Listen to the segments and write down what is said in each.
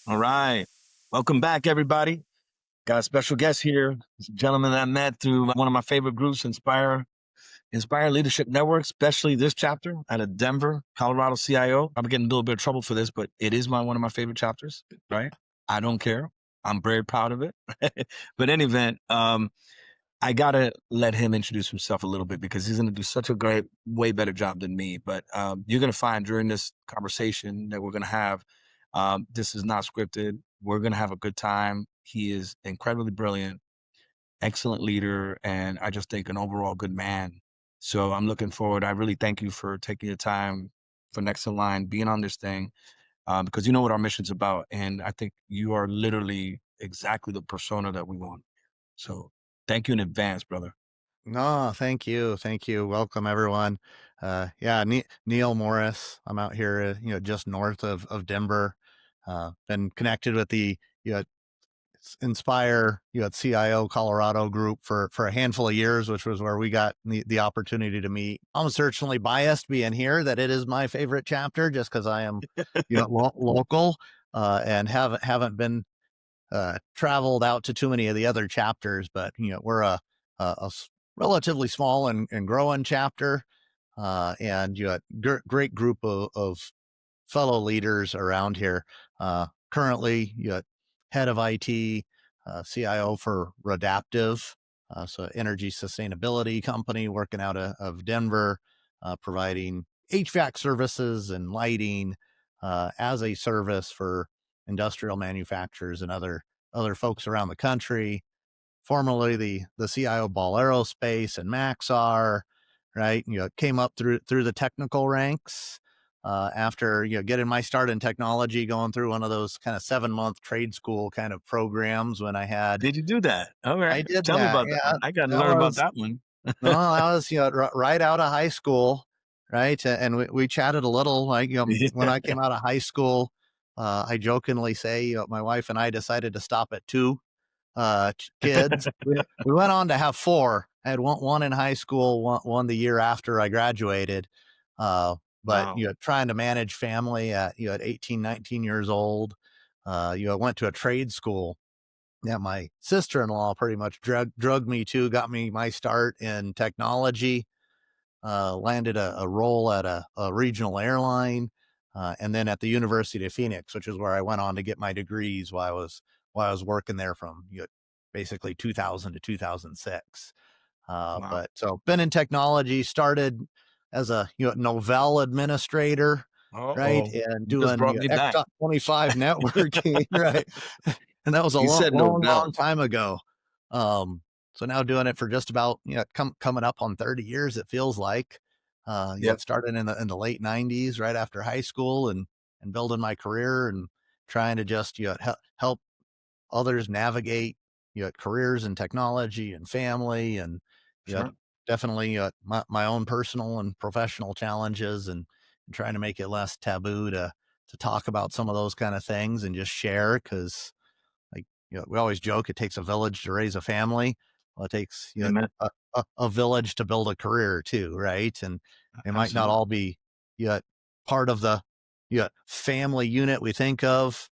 All right. Welcome back, everybody. Got a special guest here. It's a gentleman that I met through one of my favorite groups, Inspire Leadership Network, especially this chapter out of Denver, Colorado CIO. I'm getting a little bit of trouble for this, but it is one of my favorite chapters, right? I don't care. I'm very proud of it. But in any event, I got to let him introduce himself a little bit because he's going to do such a great, way better job than me. But you're going to find during this conversation that we're going to have, this is not scripted. We're going to have a good time. He is incredibly brilliant, excellent leader, and I just think an overall good man. So I'm looking forward. I really thank you for taking your time for Next in Line, being on this thing, because you know what our mission's about. And I think you are literally exactly the persona that we want. So thank you in advance, brother. No, thank you. Thank you. Welcome everyone. Yeah, Neil Morris. I'm out here, just north of Denver. Been connected with the, Inspire, CIO Colorado group for a handful of years, which was where we got the opportunity to meet. I'm certainly biased being here that it is my favorite chapter just because I am, local, and haven't been traveled out to too many of the other chapters, but we're a relatively small and growing chapter, and great group of fellow leaders around here. Currently, head of IT, CIO for Redaptive, so energy sustainability company working out of Denver, providing HVAC services and lighting as a service for industrial manufacturers and other folks around the country. Formerly the CIO Ball Aerospace and Maxar, right? Came up through the technical ranks after getting my start in technology, going through one of those kind of 7-month trade school kind of programs when I had. Did you do that? All I right. did Tell me that. about that. Yeah, I got to that learn about was that one. no, that was right out of high school, right? And we chatted a little, like when Yeah. I came out of high school. I jokingly say, my wife and I decided to stop at 2 kids. We went on to have 4. I had one in high school, one the year after I graduated. But Wow. trying to manage family at 18, 19 years old. Went to a trade school that my sister-in-law pretty much drug me to, got me my start in technology. Landed a role at a regional airline, and then at the University of Phoenix, which is where I went on to get my degrees while I was working there from basically 2000 to 2006. Wow. But so been in technology, started as a Novell administrator, right, Uh-oh. and You just doing brought me back. X.25 networking, right, and that was a You said long Novell. time ago. So now doing it for just about coming up on 30 years, it feels like. It Yep. started in the late 90s, right after high school, and building my career and trying to just help others navigate careers in technology and family, and you know, Sure. definitely my own personal and professional challenges, and trying to make it less taboo to talk about some of those kind of things and just share, because like we always joke it takes a village to raise a family. Well, it takes Amen. a village to build a career too, right? And they might not Absolutely. all be yet part of the family unit we think of.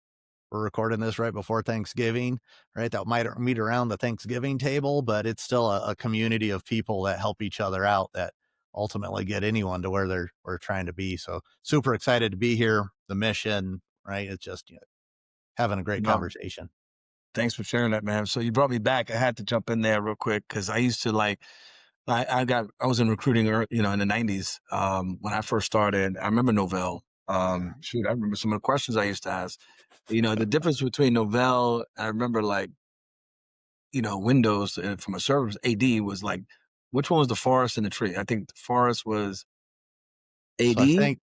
We're recording this right before Thanksgiving, right? That might meet around the Thanksgiving table, but it's still a community of people that help each other out, that ultimately get anyone to where we're trying to be. So super excited to be here. The mission, right? It's just having a great No, conversation. thanks for sharing that, man. So you brought me back. I had to jump in there real quick because I used to I was in recruiting, in the 90s. When I first started, I remember Novell. Shoot, I remember some of the questions I used to ask. The difference between Novell, I remember Windows from a server's AD was like, which one was the forest and the tree? I think the forest was So I AD think,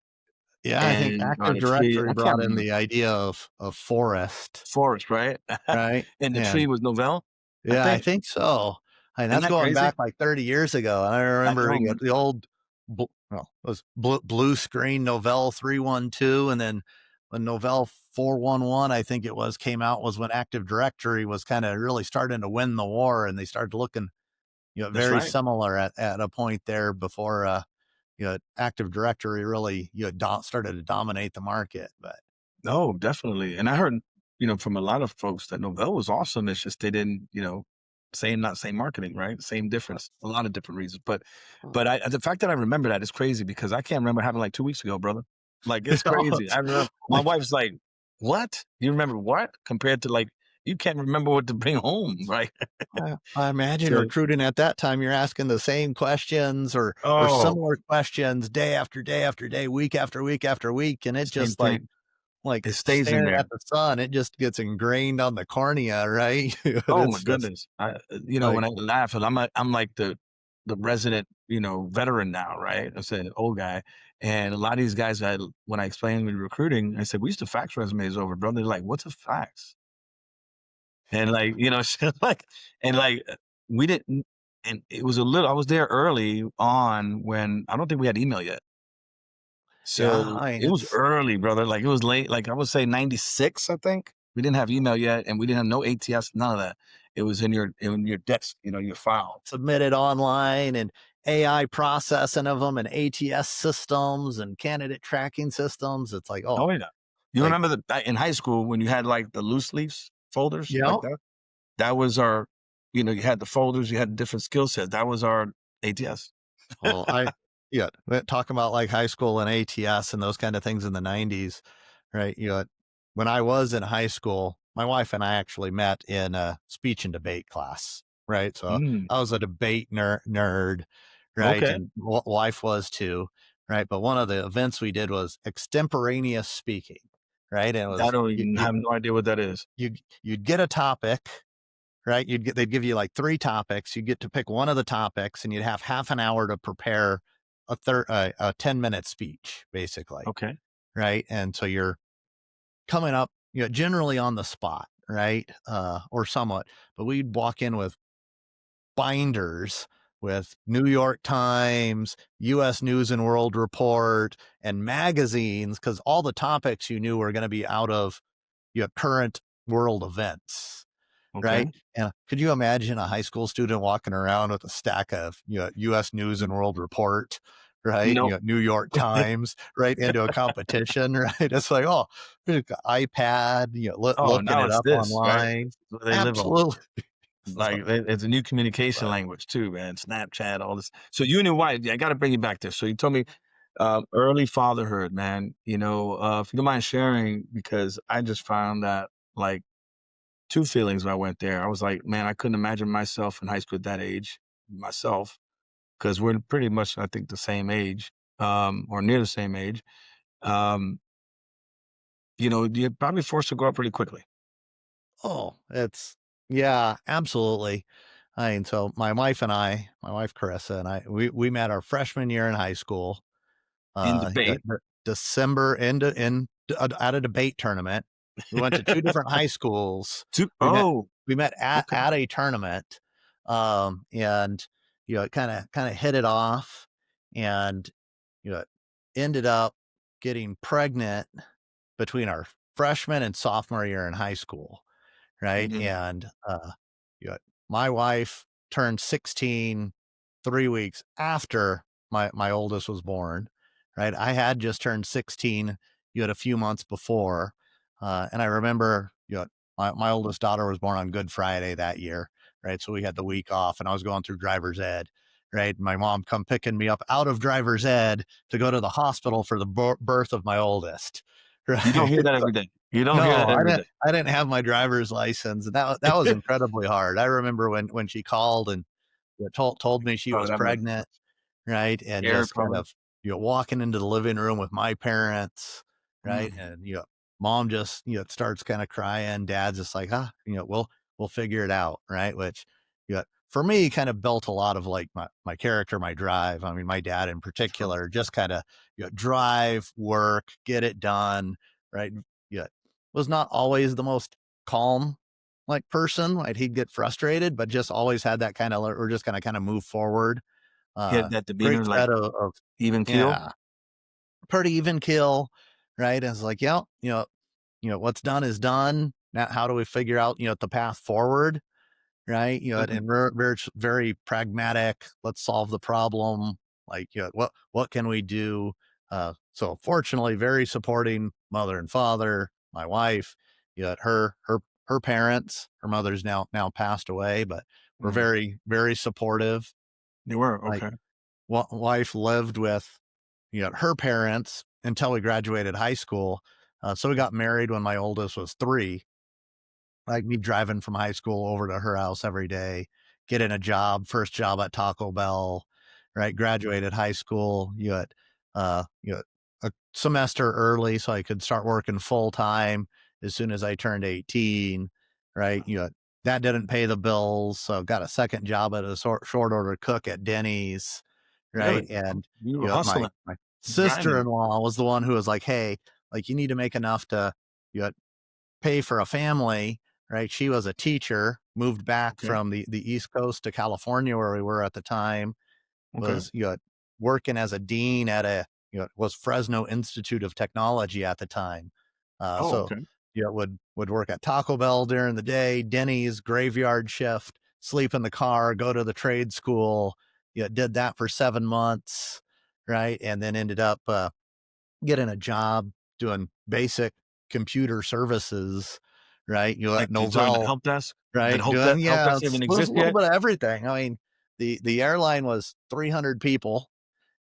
yeah, I think and Active the tree, Directory I can't brought in remember. the idea of forest, Forest, right? right? And the tree And was Novell, I yeah, I think. think so. And Isn't that's that going crazy? back like 30 years ago. And I I remember know, man. the old, well, it was blue screen Novell 312. And then when Novell 411, I think it was, came out, was when Active Directory was kind of really starting to win the war. And they started looking, That's very right. similar at a point there before, Active Directory really, started to dominate the market. But No, definitely. And I heard, from a lot of folks that Novell was awesome. It's just they didn't, same, not same marketing, right? Same difference, a lot of different reasons. But the fact that I remember that is crazy because I can't remember having like 2 weeks ago, brother. Like you it's know, crazy. it's I remember my like, wife's like, "What? You remember what?" Compared to like you can't remember what to bring home, right? I imagine So, recruiting at that time, you're asking the same questions or oh, similar questions day after day after day, week after week after week, and it same just like thing. like It stays in staring there. at the sun, it just gets ingrained on the cornea, right? Oh my It's just goodness. like, When I laugh, and I'm like the resident, veteran now, right? I said old guy. And a lot of these guys when I explained with recruiting, I said, we used to fax resumes over, bro. They're like, what's a fax? And like, so like, and like we didn't, and it was I was there early on when I don't think we had email yet. yeah, So I mean, it was it's early, brother. Like it was late. Like I would say 96, I think. We didn't have email yet, and we didn't have no ATS, none of that. It was in your desk, your file. submitted online and AI processing of them and ATS systems and candidate tracking systems. It's like, oh, Oh yeah. You like, remember in high school when you had like the loose leaves folders you like know, that? That was our, you had the folders, you had different skill sets. That was our ATS. well, talking about like high school and ATS and those kind of things in the 90s, right? When I was in high school, my wife and I actually met in a speech and debate class, right? So Mm, I was a debate nerd, right? okay. And wife was too, right? But one of the events we did was extemporaneous speaking, right? And it I was don't even have no idea what that is. you you'd get a topic, right? They'd give you like 3 topics. You get to pick one of the topics, and you'd have half an hour to prepare a 10-minute speech, basically, Okay. right? And so you're coming up, generally on the spot, right? Or somewhat, but we'd walk in with binders with New York Times, US News and World Report, and magazines, because all the topics you knew were going to be out of current world events, right? Okay. And could you imagine a high school student walking around with a stack of, US News and World Report, right? No. New York Times, right? Into a competition, right? It's like, oh, there's an iPad, Oh, looking now it it's up this, right? online. What they live on. Absolutely. Like it's a new communication But, language too, man. Snapchat, all this. So you and your wife, I got to bring you back there. So you told me early fatherhood, man. If you don't mind sharing, because I just found that like two feelings when I went there. I was like, man, I couldn't imagine myself in high school at that age, myself, because we're pretty much, I think, the same age, or near the same age. Um, you're probably forced to grow up pretty quickly. oh, yeah, absolutely. I mean, so my wife Carissa and we met our freshman year in high school. In Yeah, debate. December at a debate tournament. We went to 2 different high schools. We met Oh, we met okay. at a tournament, and, kinda hit it off, and, you know, ended up getting pregnant between our freshman and sophomore year in high school, right? Hmm. And, you know, my wife turned 16 3 weeks after my oldest was born, right? I had just turned 16, a few months before, and I remember, my oldest daughter was born on Good Friday that year, right? So we had the week off, and I was going through driver's ed, right? My mom come picking me up out of driver's ed to go to the hospital for the birth of my oldest, You don't right? hear that every day. You don't hear No, that every day. I didn't have my driver's license, and that was incredibly hard. I remember when she called and told me she Oh, was that must pregnant, right? And scary, just kind probably. of, walking into the living room with my parents, right? Mm. And, mom just, starts kind of crying. Dad's just like, we'll figure it out, right? Which, for me, kind of built a lot of like my character, my drive. I mean, my dad in True. particular, just kind of, drive, work, get it done, right? Yeah, was not always the most calm like person, right? He'd get frustrated, but just always had that kind of, or just gonna kind of move forward. He had that Great demeanor, like set of even keel. yeah, pretty even kill, right? And it's like, yeah, what's done is done. Now, how do we figure out, the path forward, right? Mhm. And very, very pragmatic. Let's solve the problem. Like, what can we do? So fortunately, very supporting mother and father, my wife, her parents, her mother's now passed away, but were Mm. very, very supportive. They were Like, okay. wife lived with, her parents until we graduated high school. So we got married when my oldest was 3, like me driving from high school over to her house every day, getting a job, first job at Taco Bell, right? Graduated high school, a semester early so I could start working full time as soon as I turned 18, right? That didn't pay the bills. So got a second job at a short order cook at Denny's, right? Really? And, You were my, hustling, grinding. sister-in-law was the one who was like, hey, like you need to make enough to, you know, pay for a family, right? She was a teacher, moved back Okay. from the East Coast to California where we were at the time, Okay. was, working as a dean at was Fresno Institute of Technology at the time. Oh, So, okay. would work at Taco Bell during the day, Denny's, graveyard shift, sleep in the car, go to the trade school. Did that for 7 months, right? And then ended up getting a job doing basic computer services, right? At Like during the Novell, help desk, did right? Doing, help yeah, desk even it was a exist little yet? bit of everything. I mean, the airline was 300 people,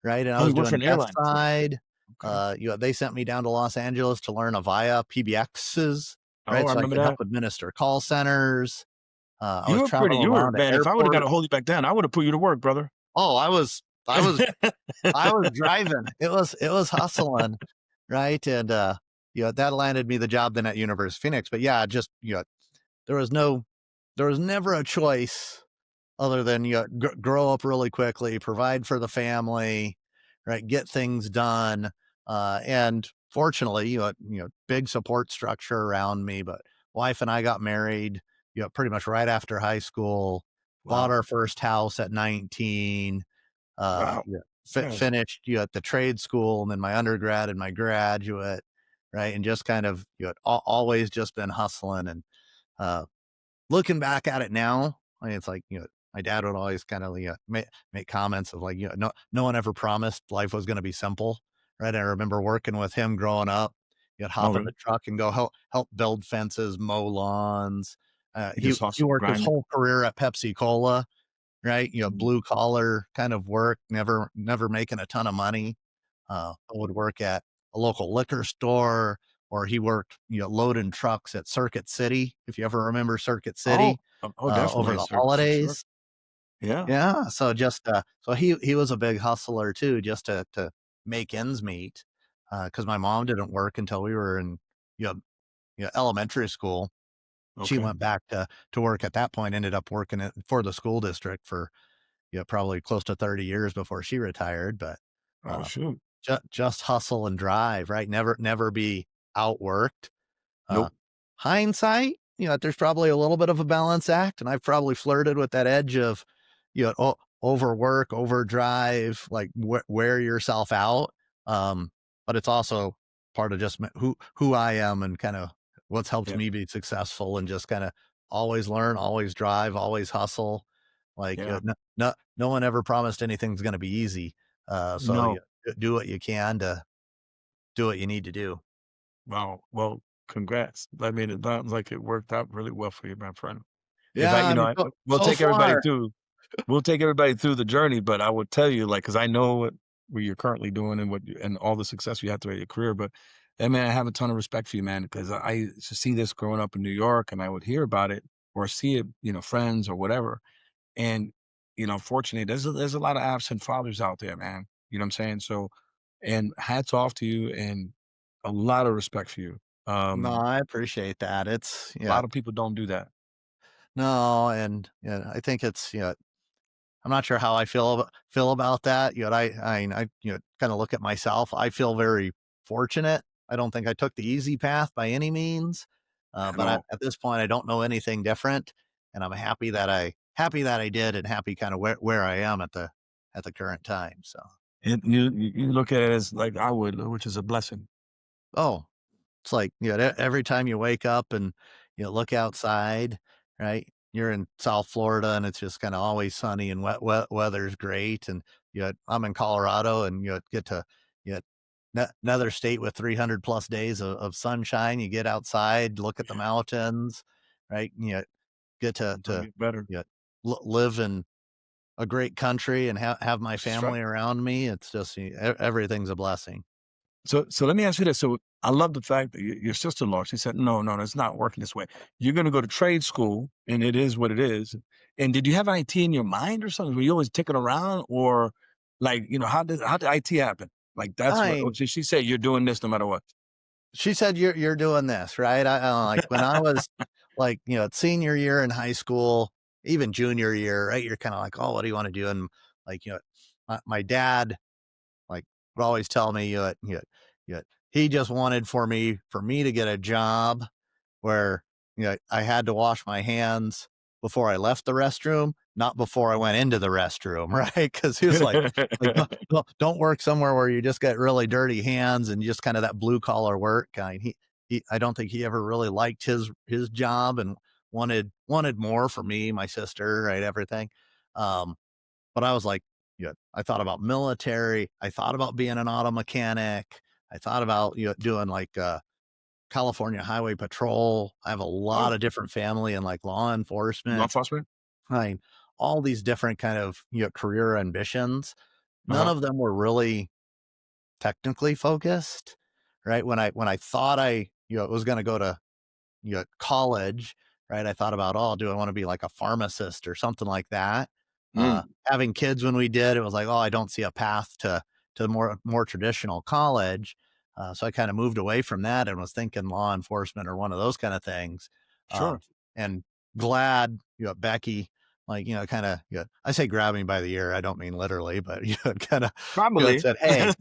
right? And I Oh, you was work for doing an desk airline. side. Okay. They sent me down to Los Angeles to learn Avaya PBXs, Oh, right? I So I remember could help that. administer call centers. I You was were pretty. traveling You were around the man. If I would have got airport. to hold you back down, I would have put you to work, brother. Oh, I was driving. It was hustling, right? And that landed me the job then at University of Phoenix. But yeah, just there was no there was never a choice other than grow up really quickly, provide for the family, right? Get things done. And fortunately, big support structure around me. But wife and I got married, pretty much right after high school, bought Wow. our first house at 19, Wow. yeah, Yes. finished at the trade school and then my undergrad and my graduate, right? And just kind of always just been hustling. And uh, looking back at it now, I mean, it's like my dad would always kind of make comments of like no one ever promised life was going to be simple, right? I remember working with him growing up. You'd Oh, hop in really? the truck and go help build fences, mow lawns. You He just he hustle, worked his grinding. whole career at Pepsi Cola, right? Mm. Blue collar kind of work, never making a ton of money. I would work at a local liquor store, or he worked, loading trucks at Circuit City, if you ever remember Circuit Oh, City, over definitely, the sir, for sure. holidays. Yeah. Yeah, so just, so he was a big hustler too, just to make ends meet, because my mom didn't work until we were in, you know, elementary school. She Okay. went back to work at that point, ended up working for the school district for, probably close to 30 years before she retired, but, Oh, uh, shoot. just hustle and drive, right? Never be outworked. Uh, Nope. Hindsight, there's probably a little bit of a balance act, and I've probably flirted with that edge of, overwork, overdrive, like wear yourself out. Um, but it's also part of just who I am and kind of what's helped Yeah. me be successful and just kind of always learn, always drive, always hustle. Like Yeah. no one ever promised anything's going to be easy. So No. you do what you can to do what you need to do. Wow. Well, congrats. I mean, it sounds like it worked out really well for you, my friend. If I Yeah, you I know, mean, we'll so take everybody far. through we'll take everybody through the journey, but I would tell you, like, because I know what you're currently doing and and all the success you had throughout your career. But man, I have a ton of respect for you, man, because I used to see this growing up in New York, and I would hear about it or see it, friends or whatever. And fortunately, there's a lot of absent fathers out there, man. You know what I'm saying? So, and hats off to you, and a lot of respect for you. No, Um, I appreciate that. It's a lot of people don't do that. no, and I think it's I'm not sure how I feel about that. I kind of look at myself. I feel very fortunate. I don't think I took the easy path by any means, At but all. at this point, I don't know anything different, and I'm happy that I did, and happy kind of where I am at the current time. So, And you look at it as like I would, which is a blessing. oh, it's like, every time you wake up and look outside, right? You're in South Florida and it's just kind of always sunny and weather's great. And I'm in Colorado, and you get to you another state with 300 plus days of sunshine. You get outside, look at the mountains, right? Get Gonna to get better. you live in a great country and have my That's right. family around me. It's just everything's a blessing. So let me ask you this. So I love the fact that your sister-in-law, she said, no, no, no, it's not working this way. You're going to go to trade school and it is what it is. And did you have IT in your mind or something? Were you always ticking around or like, how did IT happen? Like that's I what, mean, she said, you're doing this no matter what. she said, "You're doing this, right?" Like when I was like, senior year in high school, even junior year, right? You're kind of like, "Oh, what do you want to do?" And like, my dad like would always tell me, he just wanted for me to get a job where, I had to wash my hands before I left the restroom, not before I went into the restroom, right? Because he was like, don't work somewhere where you just get really dirty hands and just kind of that blue collar work." I don't think he ever really liked his job and wanted more for me, my sister, right? Everything. Um, but I was like, I thought about military. I thought about being an auto mechanic. I thought about, doing like, California Highway Patrol. I have a lot Oh, of different family and like law law enforcement. enforcement? I mean, all these different kind of, career ambitions. None Uh-huh. of them were really technically focused, right? When I thought I, was going to go to, college, right? I thought about, oh, do I want to be like a pharmacist or something like that? Mm, Having kids when we did, it was like, oh, I don't see a path to more traditional college. So I kind of moved away from that and was thinking law enforcement or one of those kind of things. sure. And glad, Becky, like, kind of, I say grab me by the ear. I don't mean literally, but, kind of, Probably. said, "Hey,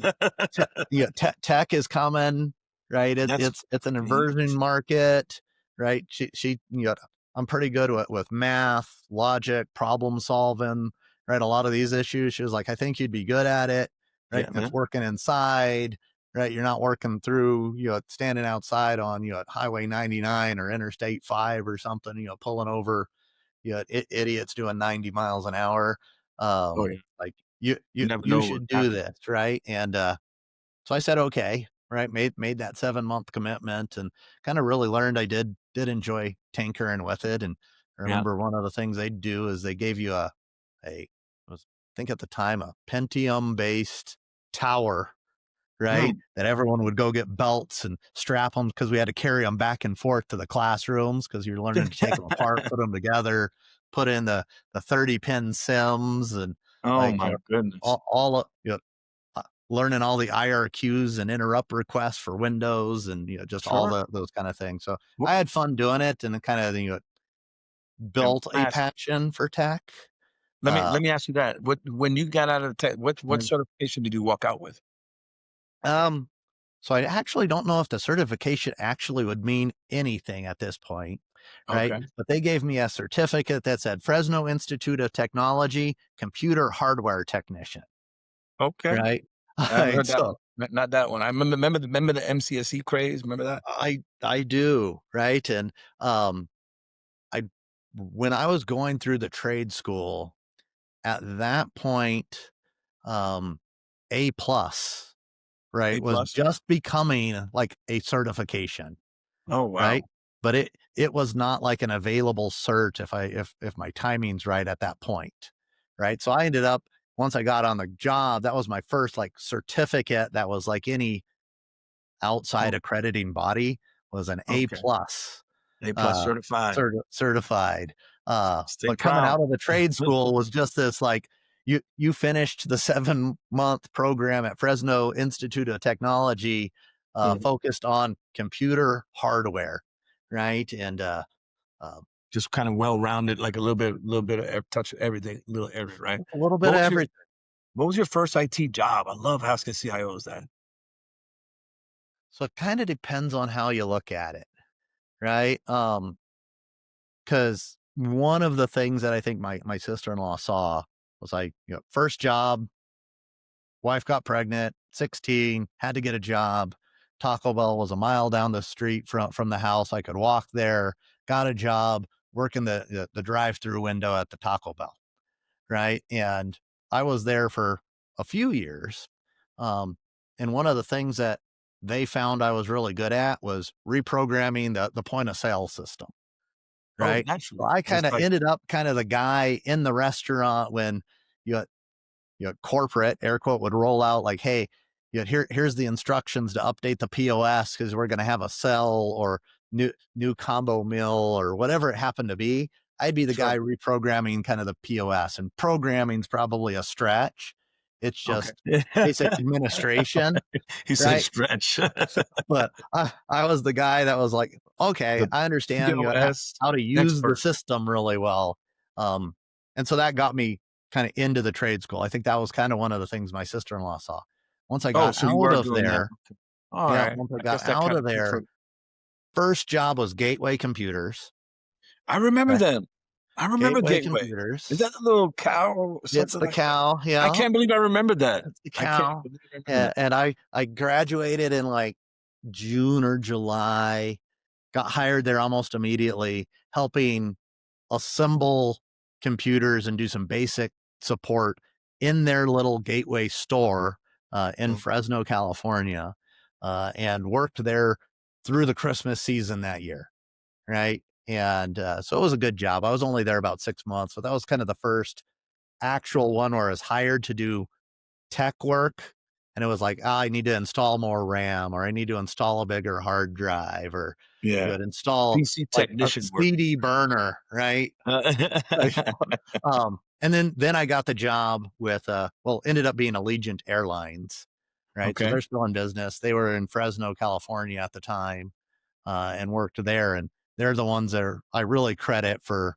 tech is coming, right? That's It's an y- inversion market, right?" I'm pretty good with math, logic, problem solving, right? A lot of these issues, she was like, "I think you'd be good at it, right? yeah, It's man. working inside, right? You're not working through, standing outside on, Highway 99 or Interstate 5 or something, pulling over, idiots doing 90 miles an hour. Oh yeah. Like You never you know what should do happens. this, right?" And so I said, okay, right. Made that 7 month commitment and kind of really learned I did enjoy tinkering with it. And I Yeah. remember one of the things they do is they gave you a was I think at the time a Pentium based tower, right? Mm. That everyone would go get belts and strap them because we had to carry them back and forth to the classrooms because you're learning to take them apart, put them together, put in the 30-pin sims and Oh like, my goodness. all learning all the IRQs and interrupt requests for Windows and, just all Sure. those kind of things. So Well, I had fun doing it and it kind of, yeah, built a ask passion for tech. let me Uh, let me ask you that. What when you got out of the tech, what mm, certification did you walk out with? um, so I actually don't know if the certification actually would mean anything at this point, right? Okay. But they gave me a certificate that said Fresno Institute of Technology, computer hardware technician, Okay. right? All I haven't right, heard that so one. Not that one. I remember the MCSE craze. Remember that? I do, right? And um I when I was going through the trade school, at that point, um, A plus, right, A was plus. just becoming like a certification, Oh right? wow. But it was not like an available cert if my timing's right at that point, right? So I ended up once I got on the job, that was my first like certificate that was like any outside Oh, accrediting body was an A okay. plus. A plus uh, certified. certified. Stay But coming proud. out of the trade school was just this like you finished the 7 month program at Fresno Institute of Technology, Mhm. focused on computer hardware, right? And uh, Just kind of well rounded, like a little bit of touch of everything, little area, right? a little bit What of was your everything. What was your first IT job? I love asking CIOs that. So it kind of depends on how you look at it, right? Because one of the things that I think my sister in law saw was like, first job, wife got pregnant, 16, had to get a job. Taco Bell was a mile down the street from the house. I could walk there, got a job working the drive-through window at the Taco Bell, right? And I was there for a few years. Um, and one of the things that they found I was really good at was reprogramming the point of sale system, Oh, right? So naturally. I Just kind of like, ended up kind of the guy in the restaurant when you corporate air quote would roll out like, hey, here's the instructions to update the POS because we're going to have a sell or new combo meal or whatever it happened to be. I'd be the sure. guy reprogramming kind of the POS, and programming's probably a stretch. It's Okay. just basic administration, He said right? stretch. But I was the guy that was like, okay, The I understand POS how to use the expert. system really well. Um, and so that got me kind of into the trade school. I think that was kind of one of the things my sister-in-law saw. Once I Oh, got so you out were of doing that. there, Okay. All yeah, right. once I I got guess that out kind of of there, confirmed. first job was Gateway Computers, I remember right? them. I remember Gateway Gateway. Is that Computers. the little cow or It's something the like that? cow, I yeah. can't believe I remember that. It's the I can't cow. believe I remember that. And I graduated in like June or July, got hired there almost immediately, helping assemble computers and do some basic support in their little gateway store in Mm. Fresno, California, and worked there through the Christmas season that year. Right. And so it was a good job. I was only there about 6 months, but that was kind of the first actual one where I was hired to do tech work. And it was like, I need to install more RAM, or I need to install a bigger hard drive, or you Yeah. would install PC like a technician work. CD burner, right? Like, and then I got the job with well, ended up being Allegiant Airlines, right? So Okay. they're still in business. They were in Fresno, California at the time, and worked there. And they're the ones that I really credit for.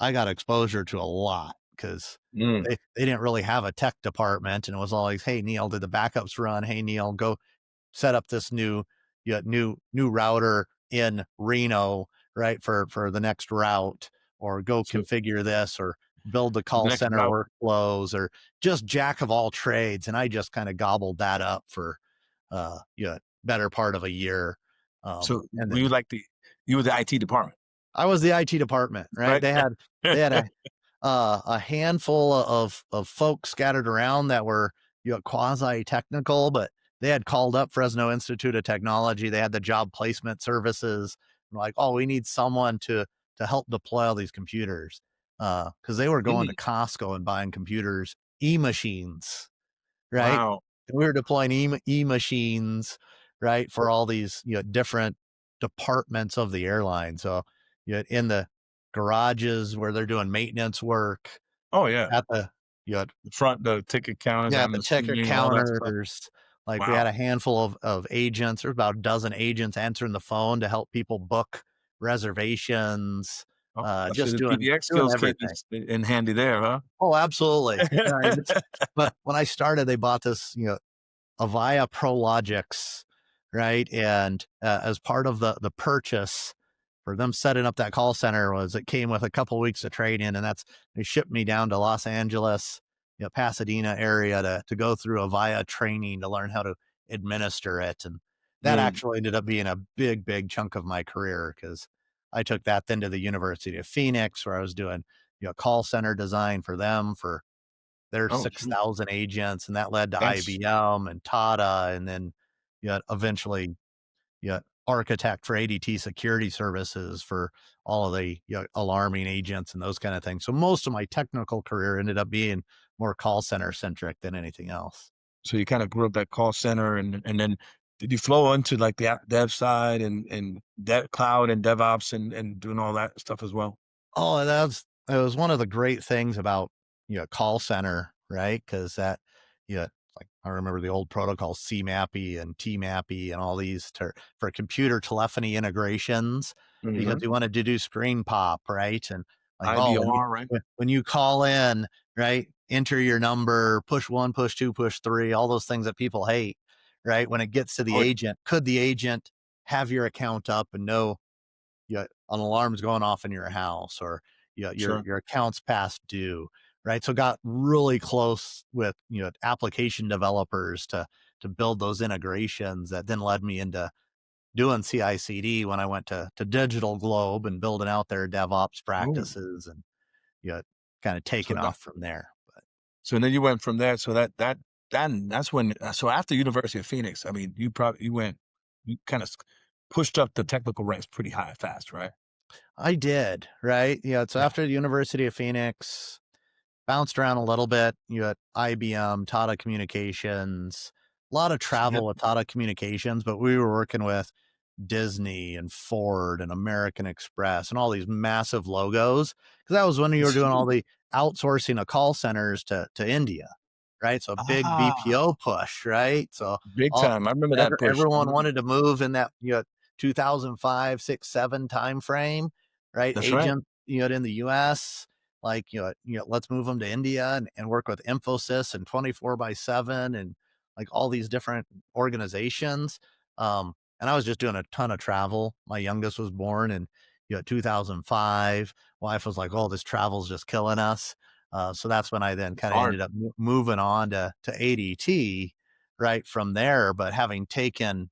I got exposure to a lot because Mm. they didn't really have a tech department, and it was always, hey Neil, did the backups run? Hey Neil, go set up this new router in Reno, right, for the next route, or go So configure this, or build the the call next center route. workflows, or just jack of all trades. And I just kind of gobbled that up for better part of a year. So And were you then like you were the IT department, I was the IT department, right? right? They had a handful of folks scattered around that were quasi technical, but they had called up Fresno Institute of Technology. They had the job placement services. Like, oh, we need someone to help deploy all these computers because they were going to Really? Costco and buying computers, e-machines, right? Wow. And we were deploying e-machines, right, for all these different departments of the airline. So in the garages where they're doing maintenance work, Oh yeah. at the you had The front, the ticket counters, yeah, I'm the ticket assuming all that stuff. counters. Like, we had Wow. a handful of agents, or about a dozen agents answering the phone to help people book reservations, Oh, so just the doing PBX doing skills came everything. in handy there, huh? Oh, absolutely. Right. But when I started, they bought this, Avaya ProLogix, right? And as part of the purchase for them setting up that call center, was it came with a couple weeks of training, and they shipped me down to Los Angeles, Pasadena area to go through Avaya training to learn how to administer it. And that Mm. actually ended up being a big chunk of my career, because I took that then to the University of Phoenix, where I was doing call center design for them for their Oh, shoot. 6,000 agents, and that led to That's IBM and Tata, and then eventually architect for ADT security services for all of the alarming agents and those kind of things. So most of my technical career ended up being more call center centric than anything else. so you kind of grew up that call center, and then did you flow into like the app dev side and dev cloud and DevOps and doing all that stuff as well? Oh, and it was one of the great things about call center, right? Because like, I remember the old protocols, CMAPI and TMAPI and all these for computer telephony integrations, because Hmm. you wanted to do screen pop, right? And like, oh, IVR, right? when you call in, right, enter your number, push one, push two, push three, all those things that people hate, right? When it gets to the Oh, agent, could the agent have your account up and know an alarm's going off in your house, or sure. your account's past due, right? So got really close with application developers to build those integrations that then led me into doing CI/CD when I went to Digital Globe and building out their DevOps Oh, practices, and you know, kind of so taking that off from there. So then you went from there. So that's when. So after University of Phoenix, I mean, you kind of pushed up the technical ranks pretty high fast, right? I did, right? Yeah. So Yeah. after the University of Phoenix, bounced around a little bit. You had IBM, Tata Communications, a lot of Yep. travel with Tata Communications, but we were working with Disney and Ford and American Express and all these massive logos. Cause that was when you were It's doing all huge. the outsourcing of call centers to India, right? So big Ah, BPO push, right? So big all time. I remember that push. I everyone remember. wanted to move in that 2005, 6, 7 time frame, right? That's right. Agent, in the US, like, let's move them to India and work with Infosys and 24 by 7 and like all these different organizations. And I was just doing a ton of travel. My youngest was born in 2005. Wife was like, "Oh, this travel's just killing us." So that's when I then It's kind of hard. ended up moving on to ADT right from there. But having taken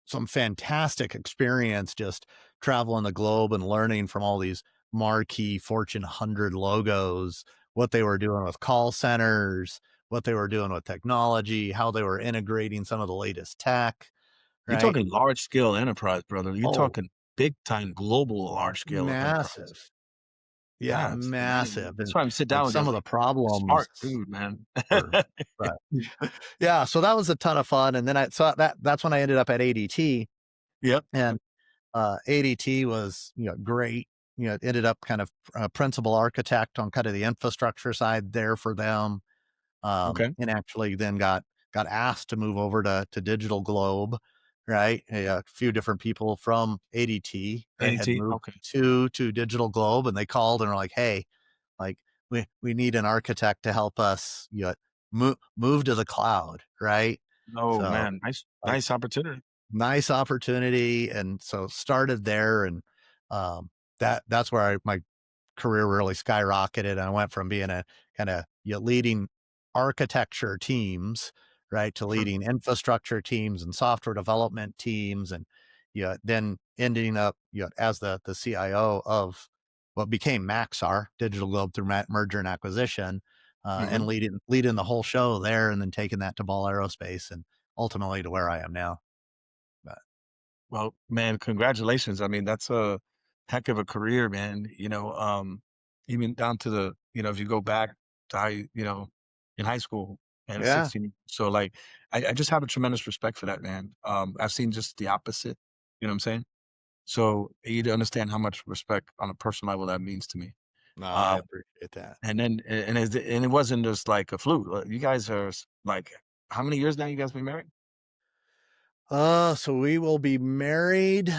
some fantastic experience just traveling the globe and learning from all these marquee Fortune 100 logos, what they were doing with call centers, what they were doing with technology, how they were integrating some of the latest tech, You're right? talking large scale enterprise, brother. You're Oh, talking big time global large scale enterprise. massive. Yeah, Yeah, it's amazing. massive. That's And why we sit like down with some guys of the like smart problems dude, man. were, right. Yeah. So that was a ton of fun. And then that's when I ended up at ADT. Yep. And ADT was, great. Ended up kind of principal architect on kind of the infrastructure side there for them. Okay. And actually then got asked to move over to Digital Globe, right? A few different people from ADT, right, had ADT. moved Okay. to Digital Globe, and they called and were like, "Hey, like we need an architect to help us, move to the cloud, right?" Oh So man, nice, like nice opportunity. nice opportunity, and so started there, and um, that's where my career really skyrocketed. I went from being a kind of leading architecture teams, right, to Mhm, leading infrastructure teams and software development teams, and then ending up as the CIO of what became Maxar Digital Globe through merger and acquisition, and mhm. leading the whole show there, and then taking that to Ball Aerospace, and ultimately to where I am now. But Well, man, congratulations. I mean, that's a heck of a career, man. Even down to if you go back to in high school and yeah, 16. So like, I just have a tremendous respect for that, man. I've seen just the opposite. You know what I'm saying? So you to understand how much respect on a personal level that means to me. no, I Um, appreciate that. and it wasn't just like a fluke. You guys are like, how many years now? You guys been married? So we will be married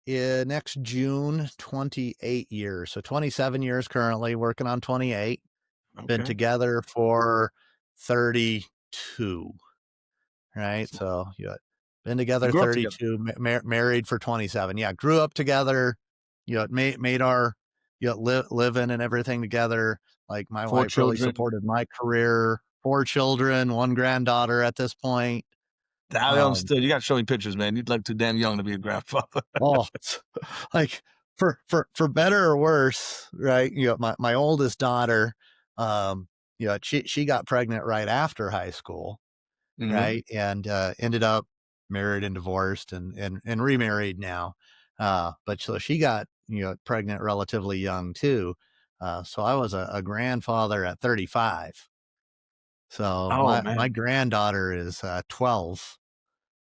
in next June, 28 years. So 27 years currently, working on 28. Been Okay. together for 32, right? So So been you together grew up together. 32, married for 27. Yeah, grew up together. Made our living and everything together. Like my Four wife really children. supported my career. 4 children, one granddaughter at this point. I Um, understood. You gotta show me pictures, man. You look too damn young to be a grandfather. Oh, like for better or worse, right? My oldest daughter, she got pregnant right after high school, Mhm. right? And ended up married and divorced and remarried now. But so she got pregnant relatively young too. So I was a grandfather at 35. So Oh, my man. granddaughter is 12.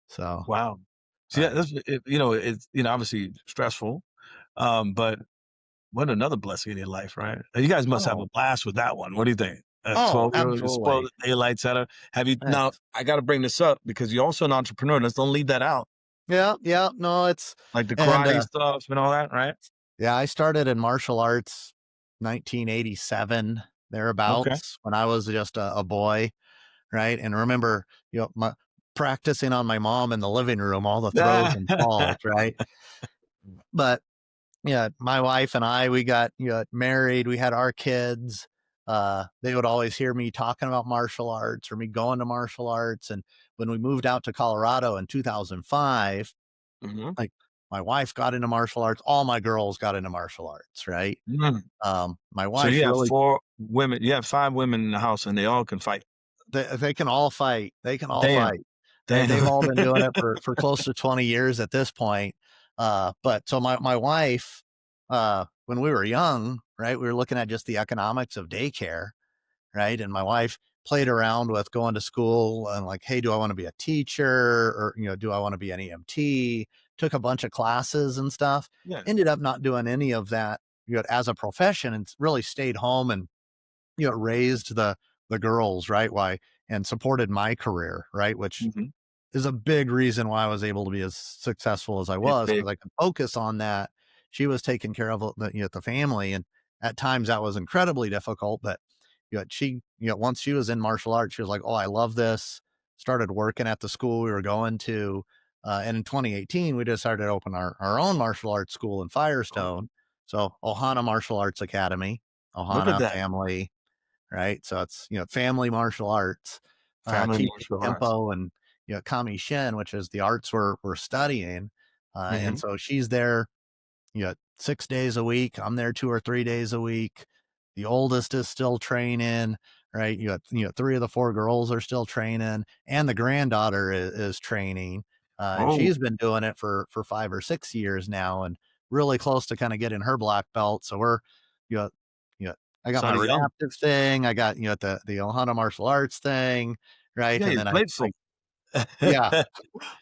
So Wow. See, right. it's, obviously stressful, but what another blessing in your life, right? You guys must have a Oh, blast with that one. What do you think? A oh, 12-year-old, you spoil absolutely. the daylights out of have you now, Yes. I gotta bring this up because you're also an entrepreneur. Let's don't leave that out. Yeah, yeah, no, it's Like the and, karate stuff and all that, right? yeah, I started in martial arts 1987, Okay. thereabouts, when I was just a boy, right? And remember, my practicing on my mom in the living room, all the throws and falls, right? But, yeah, my wife and I, we got, married, we had our kids. They would always hear me talking about martial arts or me going to martial arts, and when we moved out to Colorado in 2005, Mhm. like my wife got into martial arts. All my girls got into martial arts, right? Mm. My So wife you have really 4 women you have 5 women in the house, and they all can fight. they can all fight. They can all Damn, fight. They've damn. all been doing it for close to 20 years at this point. But so my wife, when we were young, right, we were looking at just the economics of daycare, right? And my wife played around with going to school and like, hey, do I want to be a teacher or do I want to be an EMT? Took a bunch of classes and stuff. Yeah. Ended up not doing any of that as a profession and really stayed home and raised the girls, right? Why and supported my career, right? Which Mhm. is a big reason why I was able to be as successful as I It's was big. because I could focus on that. She was taking care of the family, and at times that was incredibly difficult. But once she was in martial arts, she was like, "Oh, I love this." Started working at the school we were going to, and in 2018, we decided to open our own martial arts school in Oh, Firestone. So Ohana Martial Arts Academy, look at Ohana that. family, right? So it's, family martial arts, Family teaching martial arts. Kempo and, Kami Shin, which is the arts we're studying. And Mhm. so she's there, 6 days a week. I'm there 2 or 3 days a week. The oldest is still training, right? Three of the four girls are still training, and the granddaughter is training. And Oh, she's been doing it for 5 or 6 years now, and really close to kind of getting her black belt. So we're, you know, you know, I got my started young. Redaptive thing. I got the Ohana martial arts thing, right? Yeah, And you're then I playful. yeah,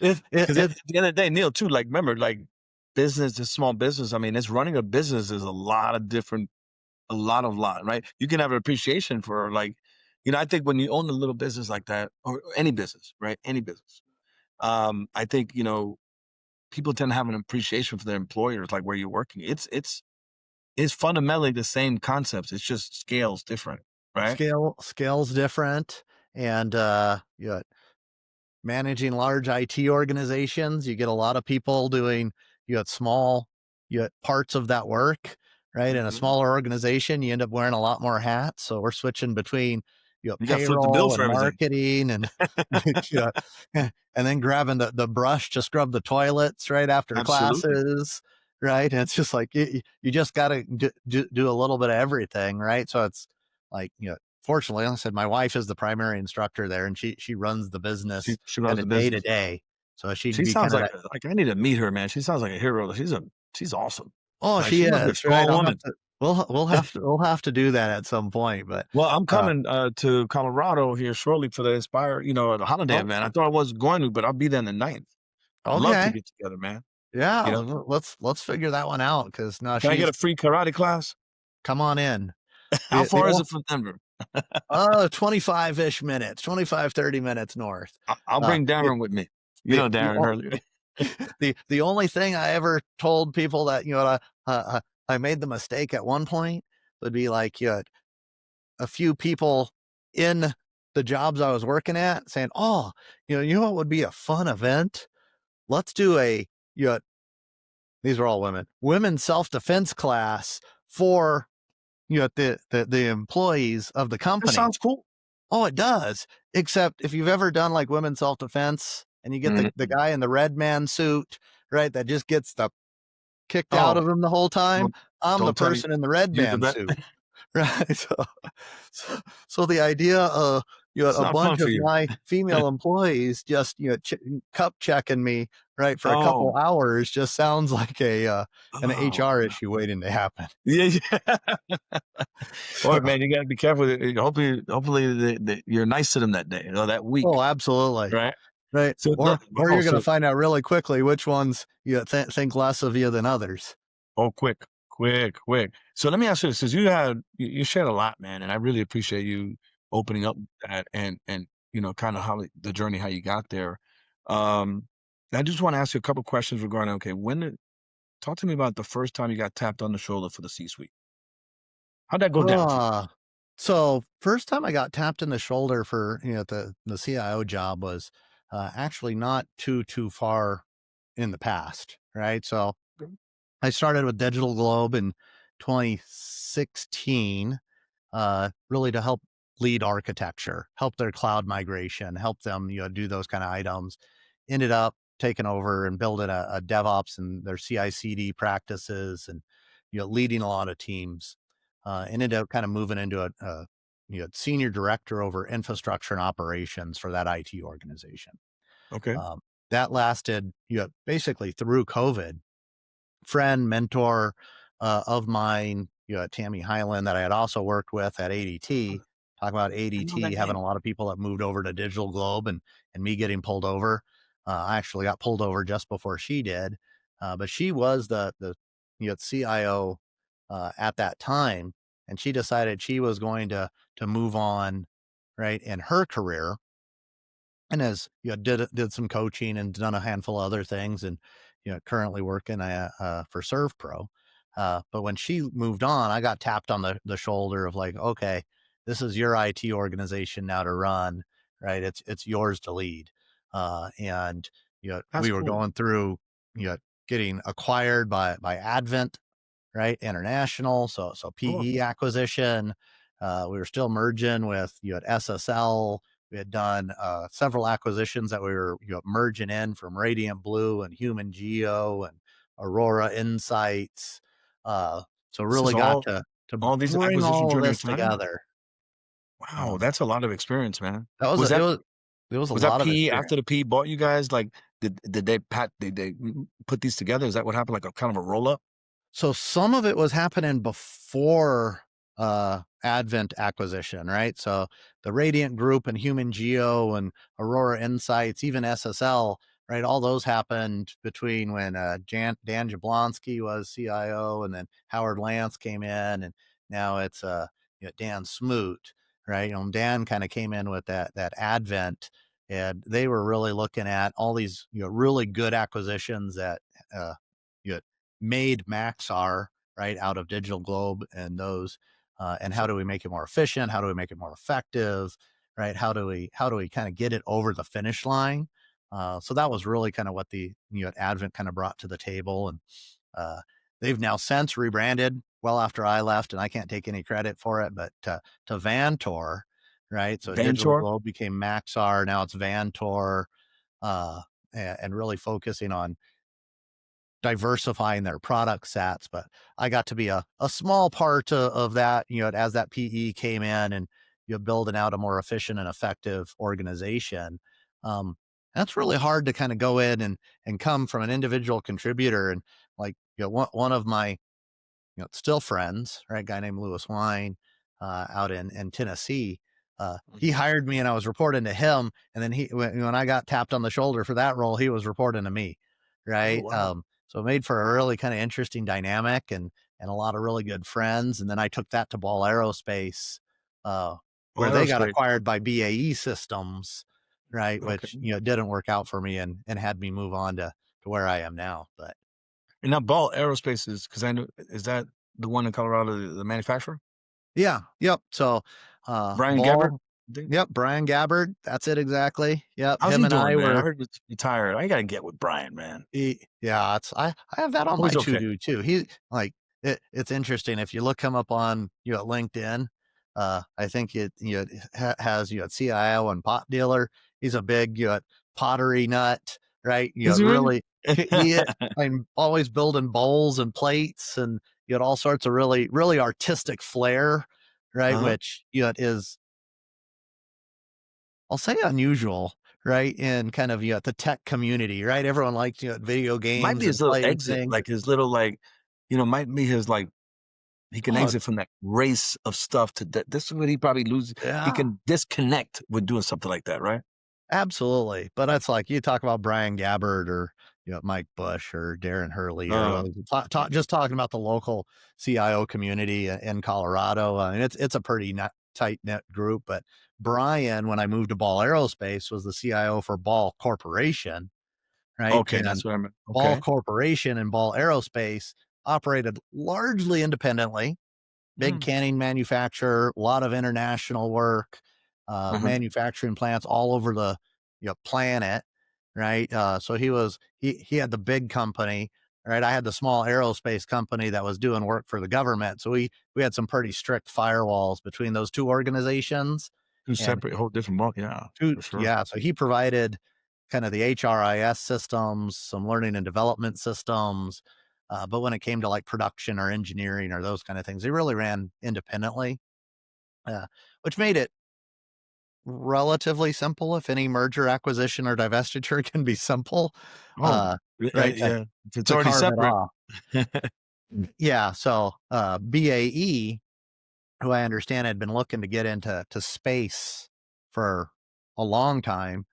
Because at it the end of the day, Neil, too, like, remember, like, business is small business. I mean, it's running a business is a lot of different a lot, right? You can have an appreciation for, like, I think when you own a little business like that, or any business, right? Any business, I think, people tend to have an appreciation for their employers, like where you're working. It's fundamentally the same concepts. It's just scales different, right? scales different, and managing large IT organizations, you get a lot of people doing small parts of that work, right? In a Mhm. smaller organization, you end up wearing a lot more hats. So we're switching between You got to flip the bill payroll for and everything. marketing and yeah, and then grabbing the brush to scrub the toilets right after Absolutely. classes, right? And it's just like you just got to do a little bit of everything, right? So it's like fortunately, like I said, my wife is the primary instructor there, and she runs the She business she kind runs the of day to business. day. So she'd She be sounds kind of like that. I need to meet her, man. She sounds like a hero. She's awesome. Oh, Like she she must be a is right. strong I'll have woman. to. We'll have to do that at some point. But Well, I'm uh, coming to Colorado here shortly for the Inspire, the holiday oh, event. I thought I was going to, but I'll be there on the 9th. I'd love to okay, get together, man. yeah. You know, Let's figure that one out because no, can I get she's a free karate class? come on in. How The far is old it from Denver? 25-ish minutes, 25-30 minutes north. I'll Uh, bring the Darren with me. You the know the Darren o- earlier. the only thing I ever told people that I made the mistake at one point would be like a few people in the jobs I was working at saying, "Oh, you know what would be a fun event? Let's do a you know, these are all women's self-defense class for the employees of the That company." sounds cool. Oh, it does. Except if you've ever done like women's self-defense and you get the Mhm. guy in the red man suit, right, that just gets the kicked out Oh, of him the whole time. don't I'm the don't tell me person in the red you the man best. suit. Right. So, so the idea of It's a not fun bunch for of you. my female employees just cup checking me right for a couple Oh, hours just sounds like a an oh, HR issue waiting to happen. yeah, yeah. All So, right, man, you gotta be careful. Hopefully, you're nice to them that day or that week, oh, absolutely. right? Right. So, look, Or oh, you're going to so, find out really quickly which ones think less of you than others. oh, quick, quick, quick. So, let me ask you this: since you shared a lot, man, and I really appreciate you opening up that and kind of how the journey, how you got there. Um, I just want to ask you a couple questions regarding, okay, talk to me about the first time you got tapped on the shoulder for the C-suite. How'd that go down for you? Ah, so first time I got tapped in the shoulder for the CIO job was actually not too far in the past, right? So Okay. I started with Digital Globe in 2016, really to help lead architecture, help their cloud migration, help them do those kind of items. Ended up taking over and building a DevOps and their CI/CD practices, and leading a lot of teams. Ended up kind of moving into a senior director over infrastructure and operations for that IT organization. Okay. Um, that lasted basically through COVID. Friend, mentor of mine, Tammy Hyland, that I had also worked with at ADT. Talk about I know ADT that having name. a lot of people that moved over to Digital Globe, and me getting pulled over. I actually got pulled over just before she did, but she was the CIO at that time, and she decided she was going to move on, right, in her career, and as did some coaching and done a handful of other things, and currently working for ServPro. But when she moved on, I got tapped on the shoulder of like, okay, this is your IT organization now to run, right? It's yours to lead. And That's we were cool. going through getting acquired by Advent, right? International. So Oh, PE acquisition. We were still merging with SSL. We had done several acquisitions that we were merging in, from Radiant Blue and Human Geo and Aurora Insights. So this is really got to all these bring acquisitions all of during your this time. together. Wow, Um, that's a lot of experience, man. that was Was a, it that was it was a was that lot of PE experience. after the PE bought you guys? Like, did they put these together? Is that what happened? Like a kind of a roll up? So some of it was happening before Advent acquisition, right? So the Radiant Group and Human Geo and Aurora Insights, even SSL, right? All those happened between when Dan Jablonski was CIO, and then Howard Lance came in, and now it's Dan Smoot, right? Dan kind of came in with that Advent, and they were really looking at all these really good acquisitions that uh, you know, made Maxar, right, out of Digital Globe and those, and how do we make it more efficient? How do we make it more effective? Right? How do we kind of get it over the finish line? So that was really kind of what the Advent kind of brought to the table, and uh, they've now since rebranded well after I left, and I can't take any credit for it, but to Vantor, right? So Digital Vantor? Globe became Maxar, now it's Vantor, uh, and really focusing on diversifying their product sets. But I got to be a small part of that, as that PE came in, and building out a more efficient and effective organization. That's really hard to kind of go in and come from an individual contributor, and like one of my still friends, right? Guy named Lewis Wine, out in Tennessee. He Mhm. hired me, and I was reporting to him. And then when I got tapped on the shoulder for that role, he was reporting to me, Oh right? wow. So it made for a really kind of interesting dynamic, and a lot of really good friends. And then I took that to Ball Aerospace, uh, Oh, where they got aerospace. acquired by BAE Systems, right? Okay. Which didn't work out for me, and had me move on to where I am now. But And now Ball Aerospace is because I know, is that the one in Colorado, the manufacturer? yeah, yep. So, Brian Gabbard? Ball, I think. yep, Brian Gabbard, that's it exactly. Yep, How's him he and doing, I man? I were heard he's retired. I gotta get with Brian, man. yeah, I have that on Oh, my he's okay. to-do too. He like it's interesting if you look him up on at LinkedIn. I think it has CIO and pot dealer. He's a big pottery nut, right? Is he really? Really he I'm always building bowls and plates, and all sorts of really artistic flair, right? Uh-huh. Which is, I'll say, unusual, right? In kind of the tech community, right? Everyone likes video Might games be and his little playing exit, things. like his little like, might be his like he can Oh, exit from that race of stuff to that. This is what he probably loses. He yeah, can disconnect with doing something like that, right? absolutely. But it's like you talk about Brian Gabbard, or Mike Bush or Darren Hurley, or Uh, those yeah. just talking about the local CIO community in Colorado. I mean, it's a pretty tight knit group. But Brian, when I moved to Ball Aerospace, was the CIO for Ball Corporation, right? Okay, And that's what I meant. Ball Okay. Corporation and Ball Aerospace operated largely independently. Big Mm. canning manufacturer, a lot of international work, Uh-huh. manufacturing plants all over the planet, right? So he had the big company, right? I had the small aerospace company that was doing work for the government. So we had some pretty strict firewalls between those two organizations, Two and separate, whole different market. Yeah, two, for sure. yeah. So he provided kind of the HRIS systems, some learning and development systems. But when it came to like production or engineering or those kind of things, they really ran independently, uh, which made it relatively simple. If any merger, acquisition, or divestiture can be simple, Oh, uh, yeah, right, yeah. If it's to already carve it separate. off. Yeah. So BAE, who I understand had been looking to get into space for a long time,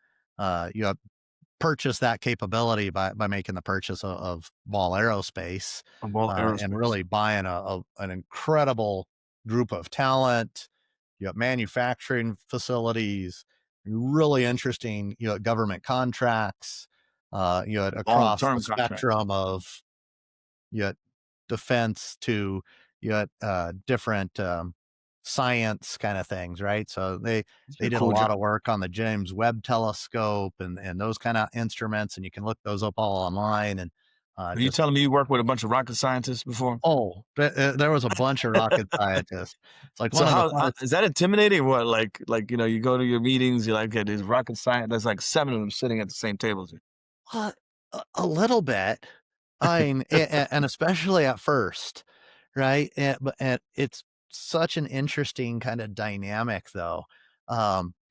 you know, purchased that capability by making the purchase of Ball Aerospace, Of all and aerospace. really buying an incredible group of talent, manufacturing facilities, really interesting, government contracts, across the Long-term contracts. spectrum of, you know, defense to, different, science kind of things, right? So It's they a did a cool lot of job. work on the James Webb Telescope and those kind of instruments, and you can look those up all online and, Are you just telling me you worked with a bunch of rocket scientists before? oh, there was a bunch of rocket scientists. It's like So one of the how funnest. is that intimidating? What, like, you go to your meetings, you're like, okay, there's rocket science. There's like 7 of them sitting at the same table. Uh, a little bit. I mean, and especially at first, right? And it's such an interesting kind of dynamic, though,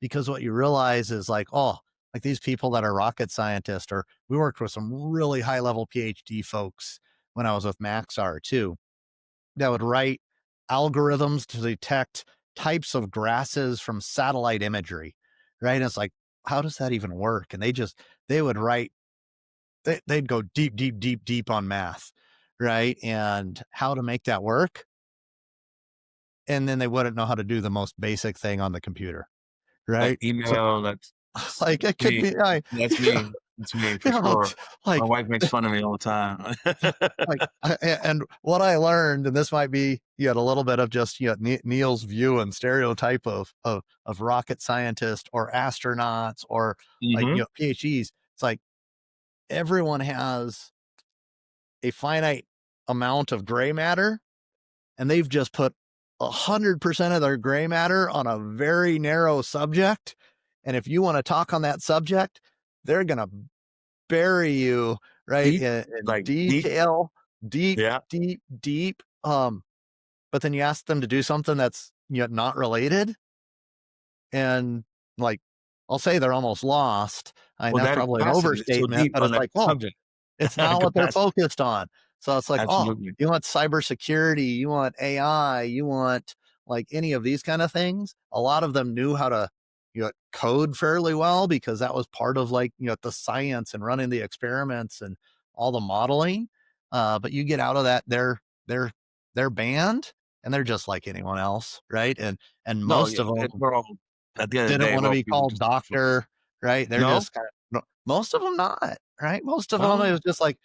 because what you realize is like, oh, like these people that are rocket scientists, or we worked with some really high level PhD folks when I was with Maxar too, that would write algorithms to detect types of grasses from satellite imagery, right? And it's like, how does that even work? And they would write they'd go deep, deep, deep, deep on math, right? And how to make that work. And then they wouldn't know how to do the most basic thing on the computer, Like right? So email, like it that's could me. be, I, That's me. That's me for you know, sure. My like, wife makes fun of me all the time. and what I learned, and this might be yet a little bit of just Neil's view and stereotype of rocket scientists or astronauts or like Hmm. PhDs. It's like everyone has a finite amount of gray matter, and they've just put 100% of their gray matter on a very narrow subject. And if you want to talk on that subject, they're going to bury you right Deep, in like deep. detail, deep, Yeah. deep, deep. But then you ask them to do something that's not related, and like I'll say they're almost lost. I mean, Well, that's that probably an capacity is so overstatement, deep but on it's that like, oh, subject. it's not what they're Capacity. focused on. So it's like, oh, Absolutely. you want cybersecurity, you want AI, you want like any of these kind of things. A lot of them knew how to, code fairly well because that was part of like, the science and running the experiments and all the modeling. But you get out of that, they're banned and they're just like anyone else, right? And No, most yeah, of them we're all, at the end of the didn't day, wanna we're all be people called just looking for. doctor, right? They're No? just kinda no, most of them not, right? Most of them, it Oh, was just like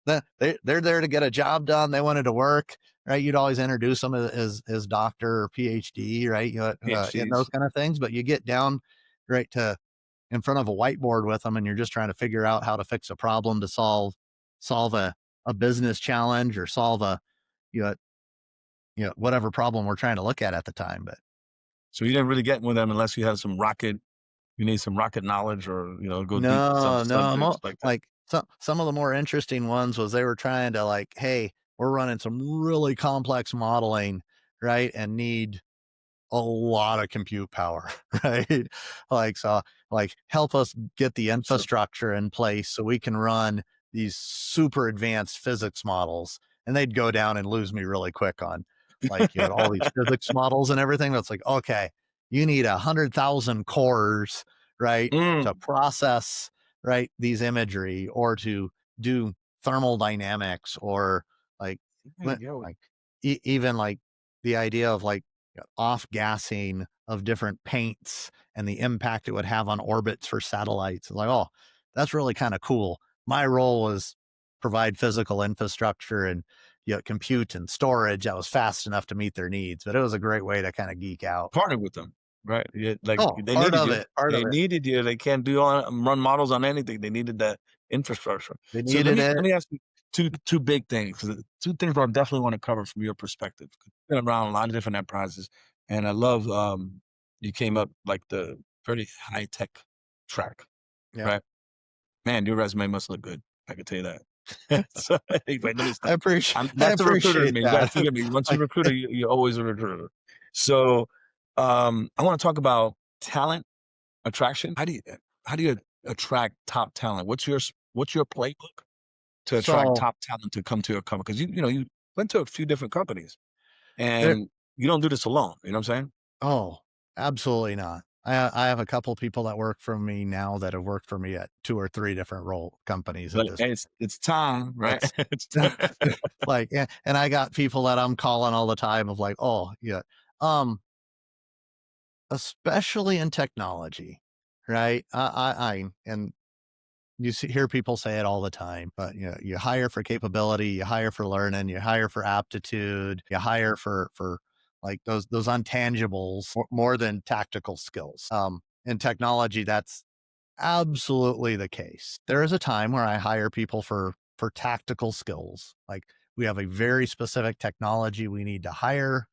they're there to get a job done, they wanted to work, right? You'd always introduce them as doctor or PhD, right? In those PhDs. kind of things, but you get down right to in front of a whiteboard with them, and you're just trying to figure out how to fix a problem to solve a business challenge or solve a, you know whatever problem we're trying to look at the time, but So you didn't really get with them unless you have you need some rocket knowledge or, go deep to some No, no, subjects like that. like, some of the more interesting ones was they were trying to like, "Hey, we're running some really complex modeling, right, and need a lot of compute power," right? Like, so, like, help us get the So, infrastructure in place so we can run these super advanced physics models, and they'd go down and lose me really quick on, like, all these physics models and everything. That's like, "Okay, you need 100,000 cores, right, to mm, process, right, these imagery or to do thermal dynamics or, like, hey, yo, like, even, like, the idea of, like, off gassing of different paints and the impact it would have on orbits for satellites. Like, oh, that's really kind of cool. My role was provide physical infrastructure and compute and storage that was fast enough to meet their needs. But it was a great way to kind of geek out. partner with them, right? Yeah, like Oh, they part needed of you. it, part of They it. needed you. They can't run models on anything. They needed that infrastructure. They So let needed me it. let me ask you two big things. 'Cause two things I definitely want to cover from your perspective. You've been around a lot of different enterprises, and I love you came up like the very high tech track, Yep. right? Man, your resume must look good. I can tell you that. So, wait, let me I stop. I That's a recruiter in appreciate me. You got to that. forgive me. Once you're Like, a recruiter, you're always a recruiter. So, I want to talk about talent attraction. How do you attract top talent? What's your playbook to attract so top talent to come to your company? Because you went to a few different companies, there, and you don't do this alone. You know what I'm saying? oh, absolutely not. I have a couple people that work for me now that have worked for me at 2 or 3 different role companies at But this it's time, right? It's It's time. like, and I got people that I'm calling all the time of like, "Oh, yeah." Um, especially in technology, right? And you hear people say it all the time, but you hire for capability, you hire for learning, you hire for aptitude, you hire for like those untangibles more than tactical skills. In technology, that's absolutely the case. There is a time where I hire people for tactical skills. Like we have a very specific technology we need to hire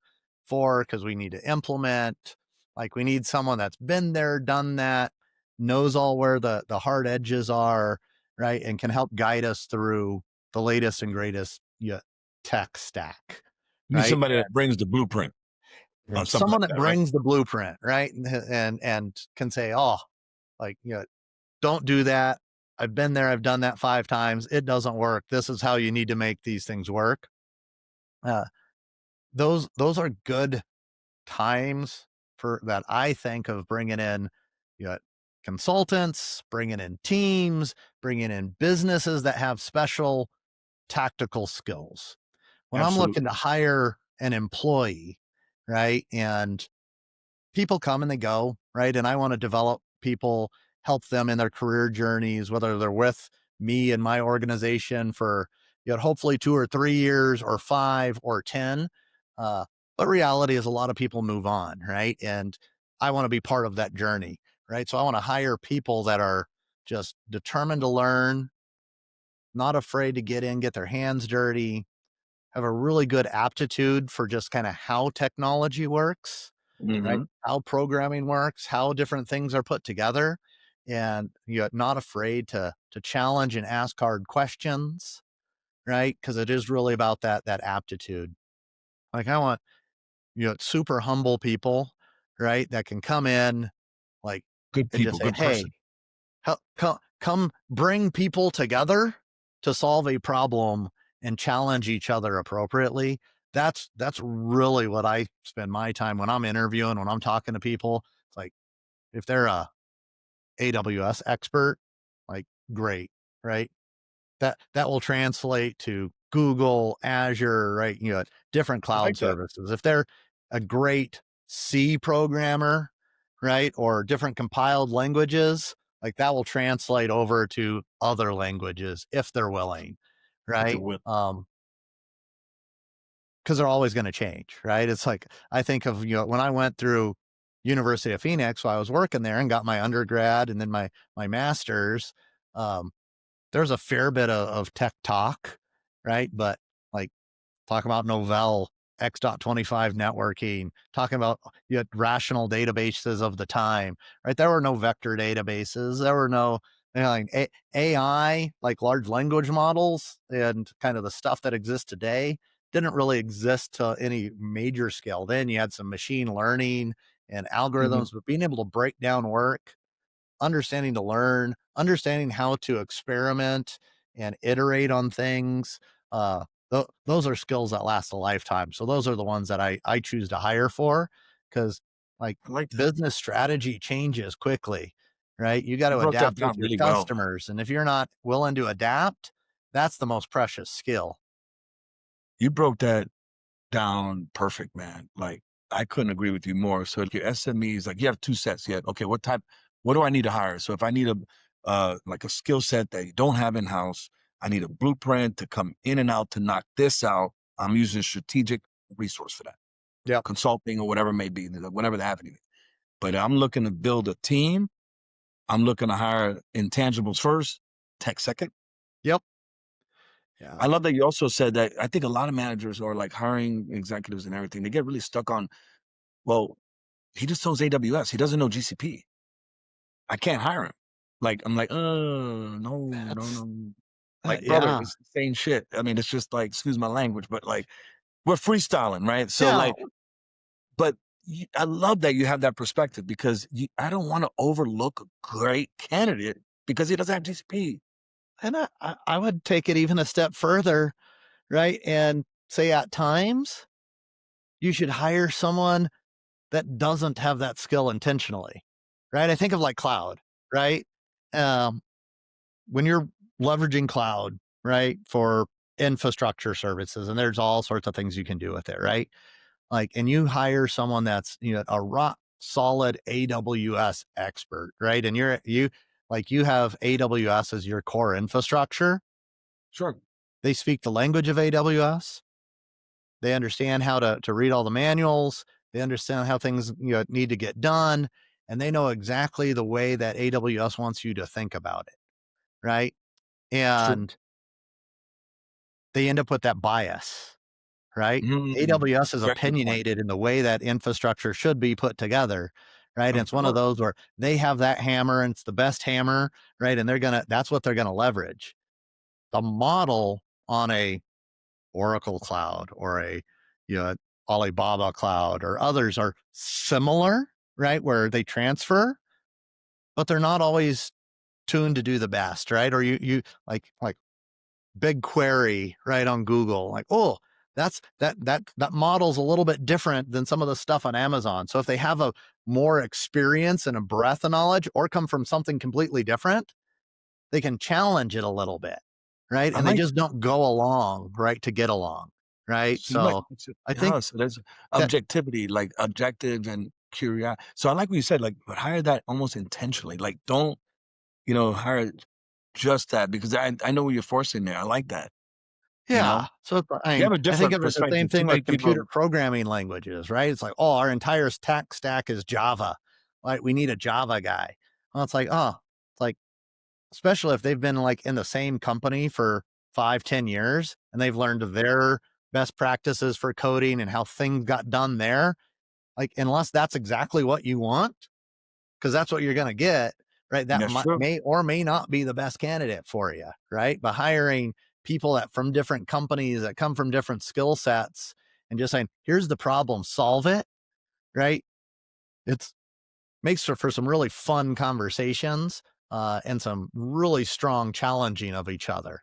for because we need to implement. Like we need someone that's been there, done that, knows all where the hard edges are, right, and can help guide us through the latest and greatest tech stack, You need right? somebody that brings the blueprint on something Someone like that that, right? brings the blueprint, right, and can say, oh, like don't do that. I've been there. I've done that 5 times. It doesn't work. This is how you need to make these things work. Uh, those are good times for that. I think of bringing in, you know, consultants, bringing in teams, bringing in businesses that have special tactical skills. When I'm looking to Absolutely. hire an employee, right, and people come and they go, right? And I want to develop people, help them in their career journeys, whether they're with me and my organization for hopefully 2 or 3 years or 5 or 10. Uh, but reality is a lot of people move on, right? And I want to be part of that journey, right? So I want to hire people that are just determined to learn, not afraid to get in, get their hands dirty, have a really good aptitude for just kind of how technology works, right? Hmm. How programming works, how different things are put together, and you're not afraid to challenge and ask hard questions, right? Because it is really about that aptitude. Like I want super humble people, right? That can come in like Good and just people, say, good person. "Hey, come bring people together to solve a problem and challenge each other appropriately." That's really what I spend my time when I'm interviewing, when I'm talking to people. It's like if they're a AWS expert, like great, right? That will translate to Google, Azure, right? Different I cloud like that. services. If they're a great C programmer, right, or different compiled languages, like that will translate over to other languages if they're willing, If they're right? will. Because they're always going to change, right? It's like I think of when I went through University of Phoenix, while I was working there and got my undergrad and then my master's. Um, there's a fair bit of tech talk, right? But like talk about Novell, X.25 networking, talking about rational databases of the time, right? There were no vector databases. There were no like AI, like large language models and kind of the stuff that exists today didn't really exist to any major scale. Then you had some machine learning and Hmm. algorithms, but being able to break down work, understanding to learn, understanding how to experiment and iterate on things. Those are skills that last a lifetime. So those are the ones that I choose to hire for because like I like that. business strategy changes quickly, right? You got You to broke that adapt with down your really well, man. customers. And if you're not willing to adapt, that's the most precious skill. You broke that down perfect, man. Like I couldn't agree with you more. So if your SMEs, like you have two sets yet. Okay, what do I need to hire? So if I need a like a skill set that you don't have in house, I need a blueprint to come in and out to knock this out. I'm using strategic resource for that, Yep. consulting or whatever it may be, whatever the avenue. But I'm looking to build a team. I'm looking to hire intangibles first, tech second. Yep. Yeah. I love that you also said that I think a lot of managers are like hiring executives and everything. They get really stuck on, well, he just knows AWS. He doesn't know GCP. I can't hire him. Like, I'm like, no, That's like, brother, yeah. it's the same shit. I mean, it's just like, excuse my language, but like we're freestyling, right? So Yeah, like, but I love that you have that perspective because I don't want to overlook a great candidate because he doesn't have GCP. and I would take it even a step further, right, and say at times, you should hire someone that doesn't have that skill intentionally, right? I think of like cloud, right? Um, when you're leveraging cloud, right, for infrastructure services, and there's all sorts of things you can do with it, right? Like, and you hire someone that's, a rock solid AWS expert, right? And you have AWS as your core infrastructure. Sure. They speak the language of AWS. They understand how to read all the manuals. They understand how things need to get done, and they know exactly the way that AWS wants you to think about it, right? True. And they end up with that bias, right? Mm, AWS is very good point. opinionated in the way that infrastructure should be put together, right? And Of it's one of course. those where they have that hammer and it's the best hammer, right? And that's what they're gonna leverage. The model on a Oracle cloud or a you know Alibaba cloud or others are similar, right? Where they transfer, but they're not always tuned to do the best, right? Or you like BigQuery, right, on Google, like, oh, that model's a little bit different than some of the stuff on Amazon. So if they have a more experience and a breadth of knowledge or come from something completely different, they can challenge it a little bit, right? I And they like just don't go along, right, to get along, right? so like So I think yeah, so there's that objectivity, like objective and curiosity. So I like what you said, like, but hire that almost intentionally. Like, don't hire just that because I know what you're forcing there. I like that. You yeah. know, So I you mean, have a I think different of it the same perspective to thing with make computer people. programming languages, right? It's like, oh, our entire tech stack is Java. Like, we need a Java guy. Well, it's like, oh, it's like, especially if they've been like in the same company for 5, 10 years and they've learned their best practices for coding and how things got done there. Like, unless that's exactly what you want, because that's what you're going to get, right? That That's true. may or may not be the best candidate for you, right? By hiring people that from different companies that come from different skill sets and just saying, here's the problem, solve it, right? It's makes for some really fun conversations and some really strong challenging of each other,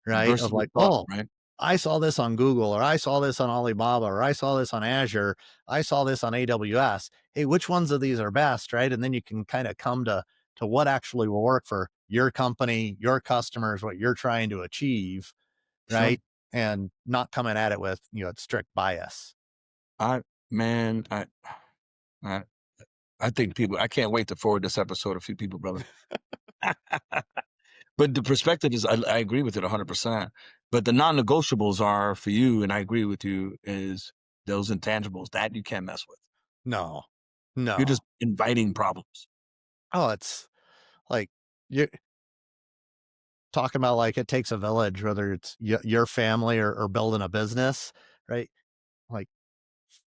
right? Of Diversity of like, thought, oh, right? I saw this on Google, or I saw this on Alibaba, or I saw this on Azure, I saw this on AWS. Hey, which ones of these are best, right? And then you can kind of come to what actually will work for your company, your customers, what you're trying to achieve, Sure. right? And not coming at it with strict bias. I man, I I think people. I can't wait to forward this episode to a few people, brother. But the perspective is, I agree with it 100%. But the non-negotiables are for you, and I agree with you, is those intangibles that you can't mess with. No, You're no. just inviting problems. Oh, it's like you're talking about like it takes a village, whether it's your family or building a business, right? Like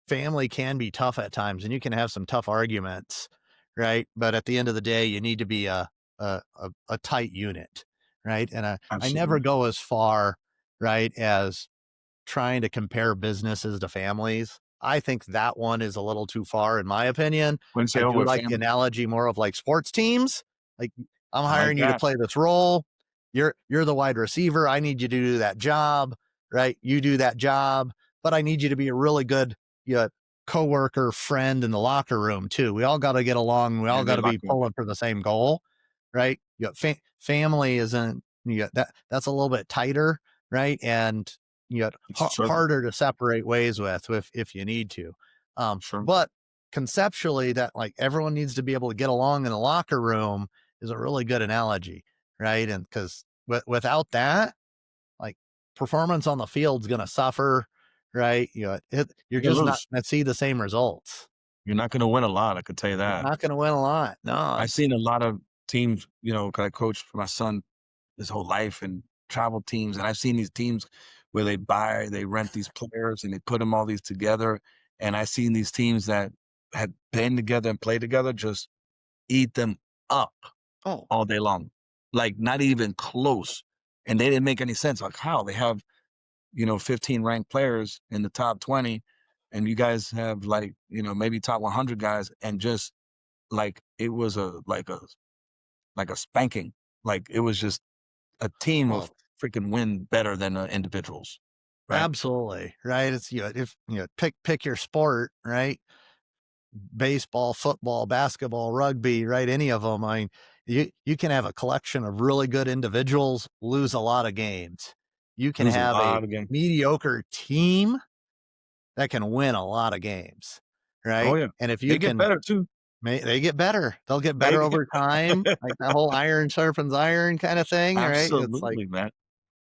family can be tough at times and you can have some tough arguments, right? But at the end of the day, you need to be a tight unit, right? And I never Absolutely. go as far, right, as trying to compare businesses to families. I think that one is a little too far, in my opinion. When you say, I "Oh, do we're like the family," analogy more of like sports teams. Like, I'm I like hiring you to that. play this role. You're the wide receiver. I need you to do that job, right? You do that job, but I need you to be a really good you know, coworker, friend in the locker room too. We all got to get along. We Yeah, all they got to lock be up. pulling for the same goal, right? Family isn't that's a little bit tighter, right? And It's true. harder to separate ways with if you need to. Sure. But conceptually, that like everyone needs to be able to get along in the locker room is a really good analogy, right? And because without that, like performance on the field's going to suffer, right? You're You're gonna just not lose. going to see the same results. You're not gonna win a lot, I could tell you You're that. not going to win a lot. No, I've it's seen a lot of teams, 'cause I coached for my son his whole life and travel teams, and I've seen these teams where they rent these players and they put them all these together, and I've seen these teams that had been together and played together just eat them up oh all day long. like not even close. And they didn't make any sense. Like how they have, 15 ranked players in the top 20, and you guys have like, maybe top 100 guys, and just like it was a spanking. Like it was just a team of Well, freaking win better than individuals, right? absolutely. Right. It's, if, pick your sport, right? Baseball, football, basketball, rugby, right? Any of them. I mean, you can have a collection of really good individuals lose a lot of games. You can Lose a have a lot of games. mediocre team that can win a lot of games, Oh right? yeah, And if they you get can, better too. they get better. They'll get They better get over time, like that whole iron sharpens iron kind of thing, right? It's like, absolutely, man.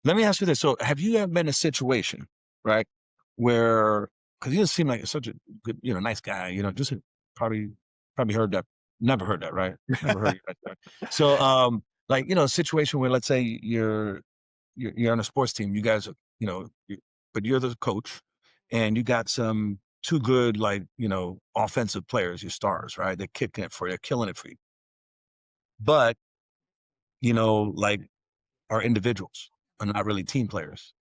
Let me ask you this. So have you ever been in a situation, right, where, because you seem like such a good, nice guy, just probably probably heard that, never heard that, right? Never heard that. So like, a situation where, let's say you're on a sports team, you guys are, but you're the coach, and you got some two good, like, offensive players, your stars, right? They're kicking it for you, they're killing it for you. But, like, are individuals, are not really team players,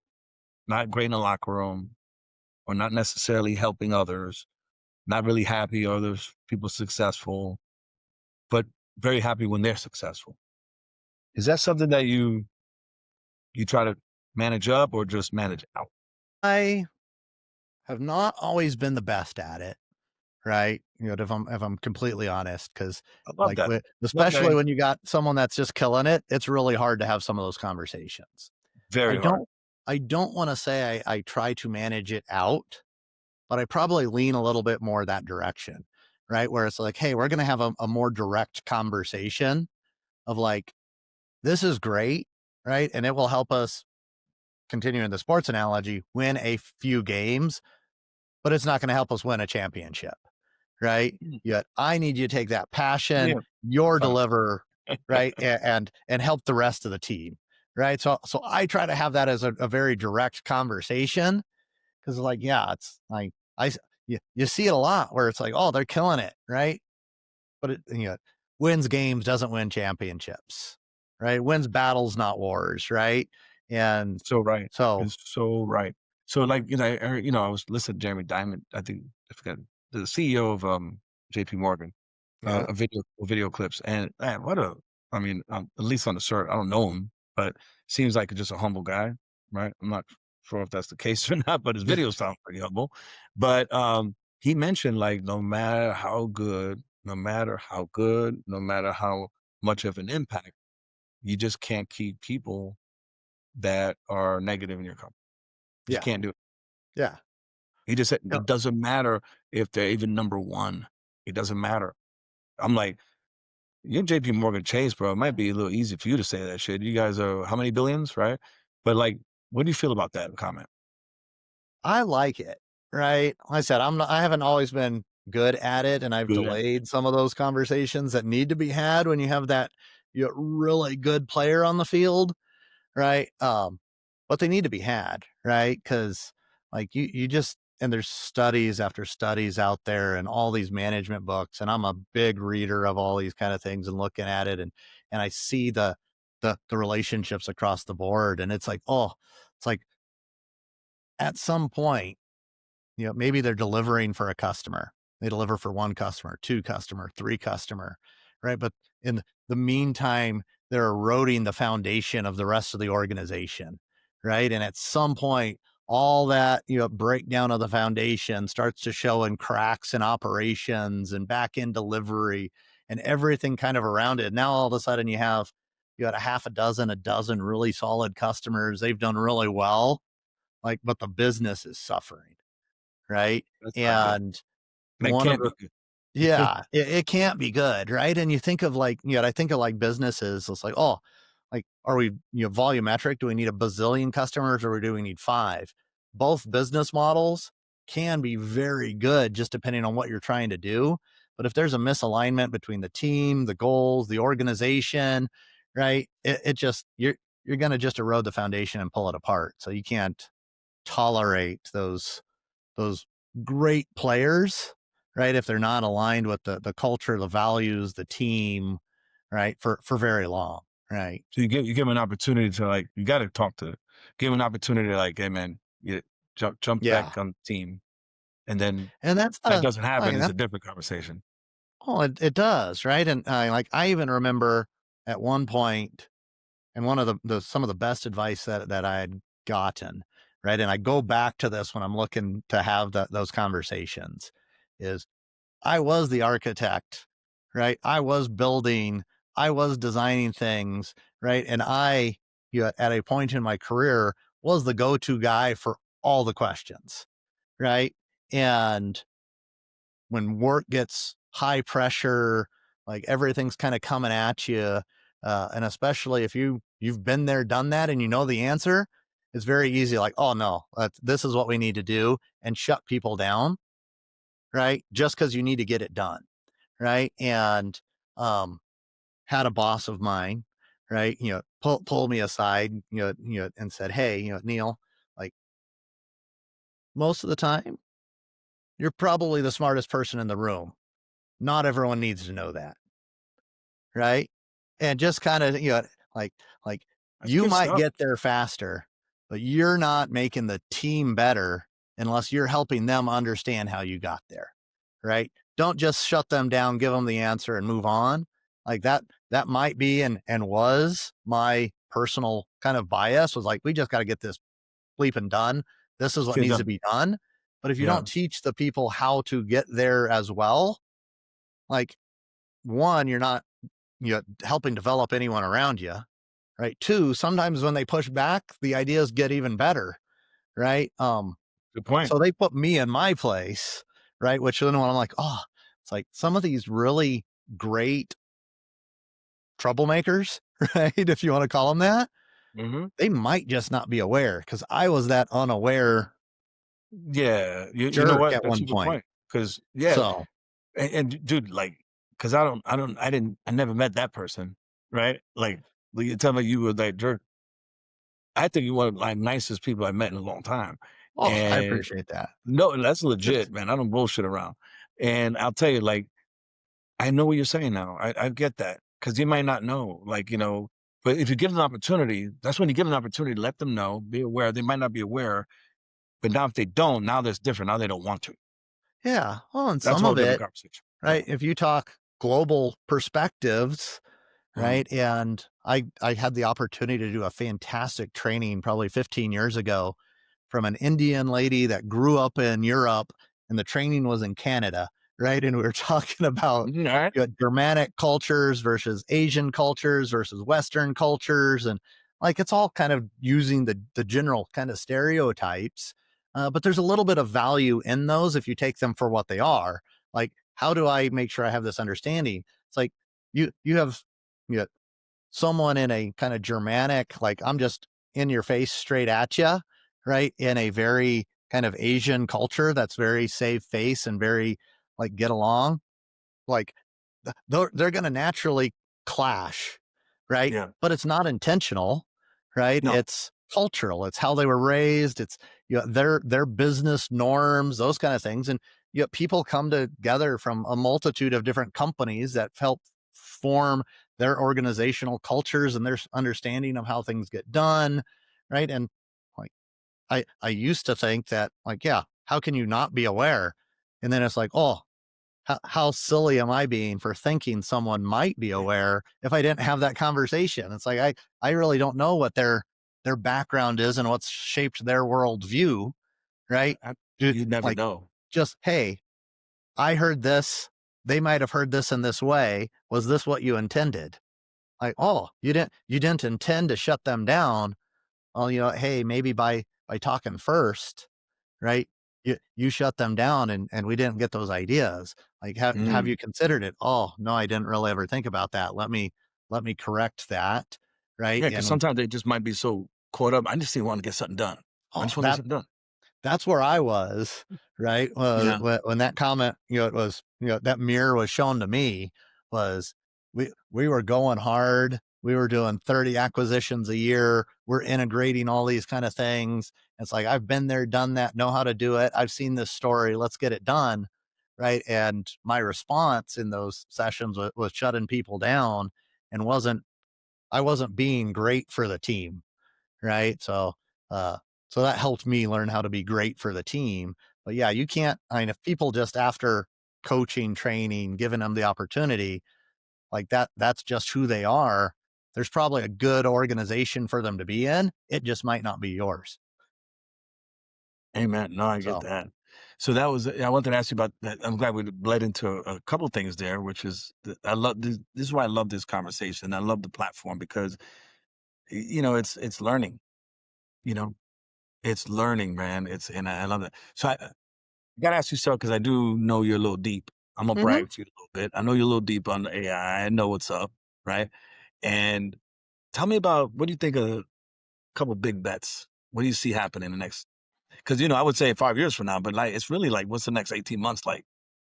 not great in the locker room, or not necessarily helping others, not really happy others people successful, but very happy when they're successful. Is that something that you try to manage up or just manage out? I have not always been the best at it. Right? If I'm completely honest, because I love like that. with Love especially that. when you got someone that's just killing it, it's really hard to have some of those conversations. I Very hard. don't I don't wanna say I try to manage it out, but I probably lean a little bit more that direction, right? Where it's like, "Hey, we're gonna have a more direct conversation of like, this is great, right? And it will help us," continuing the sports analogy, "win a few games, but it's not gonna help us win a championship." Right? Mm, Yet I need you to take that passion, yeah. your Uh, deliver, right? And help the rest of the team. Right. So I try to have that as a very direct conversation because like, yeah, it's like you see it a lot where it's like, oh, they're killing it, right? But wins games, doesn't win championships, right? Wins battles, not wars, right? And so right. so It's so right. So like, I was listening to Jeremy Diamond, I think, I forgot, the CEO of JP Morgan, yeah, a video clips, and man, what a, I mean, at least on the shirt, I don't know him, but seems like just a humble guy, right? I'm not sure if that's the case or not, but his videos sound pretty humble. But he mentioned, like, no matter how much of an impact, you just can't keep people that are negative in your company. Just yeah, can't do it. yeah. He just said Yeah. it doesn't matter if they're even number one. It doesn't matter. I'm like, you're JP Morgan Chase, bro. It might be a little easy for you to say that shit. You guys are how many billions, right? But like, what do you feel about that comment? I like it, right? Like I said, I haven't always been good at it, and I've Good. delayed some of those conversations that need to be had when you have that really good player on the field, right? But they need to be had, right? Because like you just and there's studies after studies out there and all these management books, and I'm a big reader of all these kind of things and looking at it, and I see the relationships across the board, and it's like, oh, it's like at some point maybe they're delivering for a customer. They deliver for one customer, two customer, three customer, right? But in the meantime, they're eroding the foundation of the rest of the organization, right? And at some point, all that breakdown of the foundation starts to show in cracks in operations and back end delivery and everything kind of around it. Now all of a sudden you got a half a dozen really solid customers. They've done really well, like, but the business is suffering, right? That's not good. And And it one of can't the be good. yeah, it can't be good, right? And you think of like, I think of like businesses, it's like, oh, like, are we, volumetric? Do we need a bazillion customers or do we need five? Both business models can be very good just depending on what you're trying to do. But if there's a misalignment between the team, the goals, the organization, right? It just, you're going to just erode the foundation and pull it apart. So you can't tolerate those great players, right? If they're not aligned with the culture, the values, the team, right? For very long, Right. So you give them an opportunity to like, you got to talk to, give them an opportunity to like, hey man, you jump Yeah. back on the team, and then And that's that the doesn't I happen. mean, It's a that's different conversation. oh, it does, right? And like I even remember at one point, and one of the some of the best advice that I had gotten, right? And I go back to this when I'm looking to have those conversations is I was the architect, right? I was building, I was designing things, right? And I, at a point in my career, was the go-to guy for all the questions, right? And when work gets high pressure, like everything's kind of coming at you, and especially if you've been there, done that, and you know the answer, it's very easy. Like, oh no, this is what we need to do, and shut people down, right? Just because you need to get it done, right? And um, had a boss of mine, right? Pull me aside, and said, hey, Neil, like most of the time, you're probably the smartest person in the room. Not everyone needs to know that. Right? And just kinda, like like, That's you good might stuff. get there faster, but you're not making the team better unless you're helping them understand how you got there, right? Don't just shut them down, give them the answer, and move on. Like, that might be and was my personal kind of bias, was like, "We just gotta get this bleeping done. This is what Get needs to done. be done." But if you Yeah. don't teach the people how to get there as well, like, 1, you're not helping develop anyone around you, right? 2, sometimes when they push back, the ideas get even better, right? Good point. So they put me in my place, right? Which then when I'm like, oh, it's like some of these really great troublemakers, right? If you want to call them that, Hmm. they might just not be aware because I was that unaware Yeah. You know jerk what? at That's a one good point. point. Because yeah, So, and dude, like, because I never met that person, right? Like, you tell me you were like jerk. I think you're one of like nicest people I've met in a long time, oh, I and appreciate that. no, that's legit, It's, man. I don't bullshit around, and I'll tell you, like, I know what you're saying now. I get that because you might not know, like, but if you get an opportunity, that's when you get an opportunity. Let them know, be aware. They might not be aware, but now if they don't, now that's different. Now they don't want to. yeah. Well, and That's a some whole of different it, conversation. Yeah. right? If you talk global perspectives, Mhm. right? And I had the opportunity to do a fantastic training probably 15 years ago from an Indian lady that grew up in Europe, and the training was in Canada, right? And we were talking about Mhm, all right. Germanic cultures versus Asian cultures versus Western cultures, and like it's all kind of using the general kind of stereotypes, but there's a little bit of value in those if you take them for what they are. Like, how do I make sure I have this understanding? It's like you have you know, someone in a kind of Germanic, like I'm just in your face straight at you, right? In a very kind of Asian culture that's very save face and very like get along, like they're going to naturally clash, right? Yeah. But it's not intentional, right? No. It's cultural. It's how they were raised. It's their business norms, those kind of things, and people come together from a multitude of different companies that help form their organizational cultures and their understanding of how things get done, right? And like I used to think that like yeah, how can you not be aware? And then it's like oh how silly am I being for thinking someone might be aware if I didn't have that conversation? It's like I really don't know what their background is and what's shaped their worldview, right? You never Like know. just hey, I heard this. They might have heard this in this way. Was this what you intended? Like, oh, you didn't intend to shut them down. Well, hey, maybe by talking first, right? You shut them down and we didn't get those ideas. Like have Mm. you considered it? Oh, no, I didn't really ever think about that. Let me correct that. Right. Yeah, because And sometimes they just might be so caught up. I just want to get something done. I oh, just want to get something done. that's where I was, right? Yeah. When that comment, it was, that mirror was shown to me was we were going hard. We were doing 30 acquisitions a year. We're integrating all these kind of things. It's like I've been there, done that, know how to do it. I've seen this story. Let's get it done. Right. And my response in those sessions was shutting people down and wasn't I wasn't being great for the team, right? Uh, so that helped me learn how to be great for the team. But yeah, you can't, I mean, if people just after coaching, training, giving them the opportunity, like that's just who they are. There's probably a good organization for them to be in. It just might not be yours. Amen. No, I get So, that. So that was I wanted to ask you about that. I'm glad we bled into a couple things there, which is I love this. This is why I love this conversation. I love the platform because it's learning. You know, it's learning, man. I love that. So I gotta ask you so because I do know you're a little deep. I'm gonna mhm. brag to you a little bit. I know you're a little deep on the AI. I know what's up, right? And tell me about what do you think of a couple big bets? What do you see happening in the next? Because I would say 5 years from now, but like it's really like what's the next 18 months like?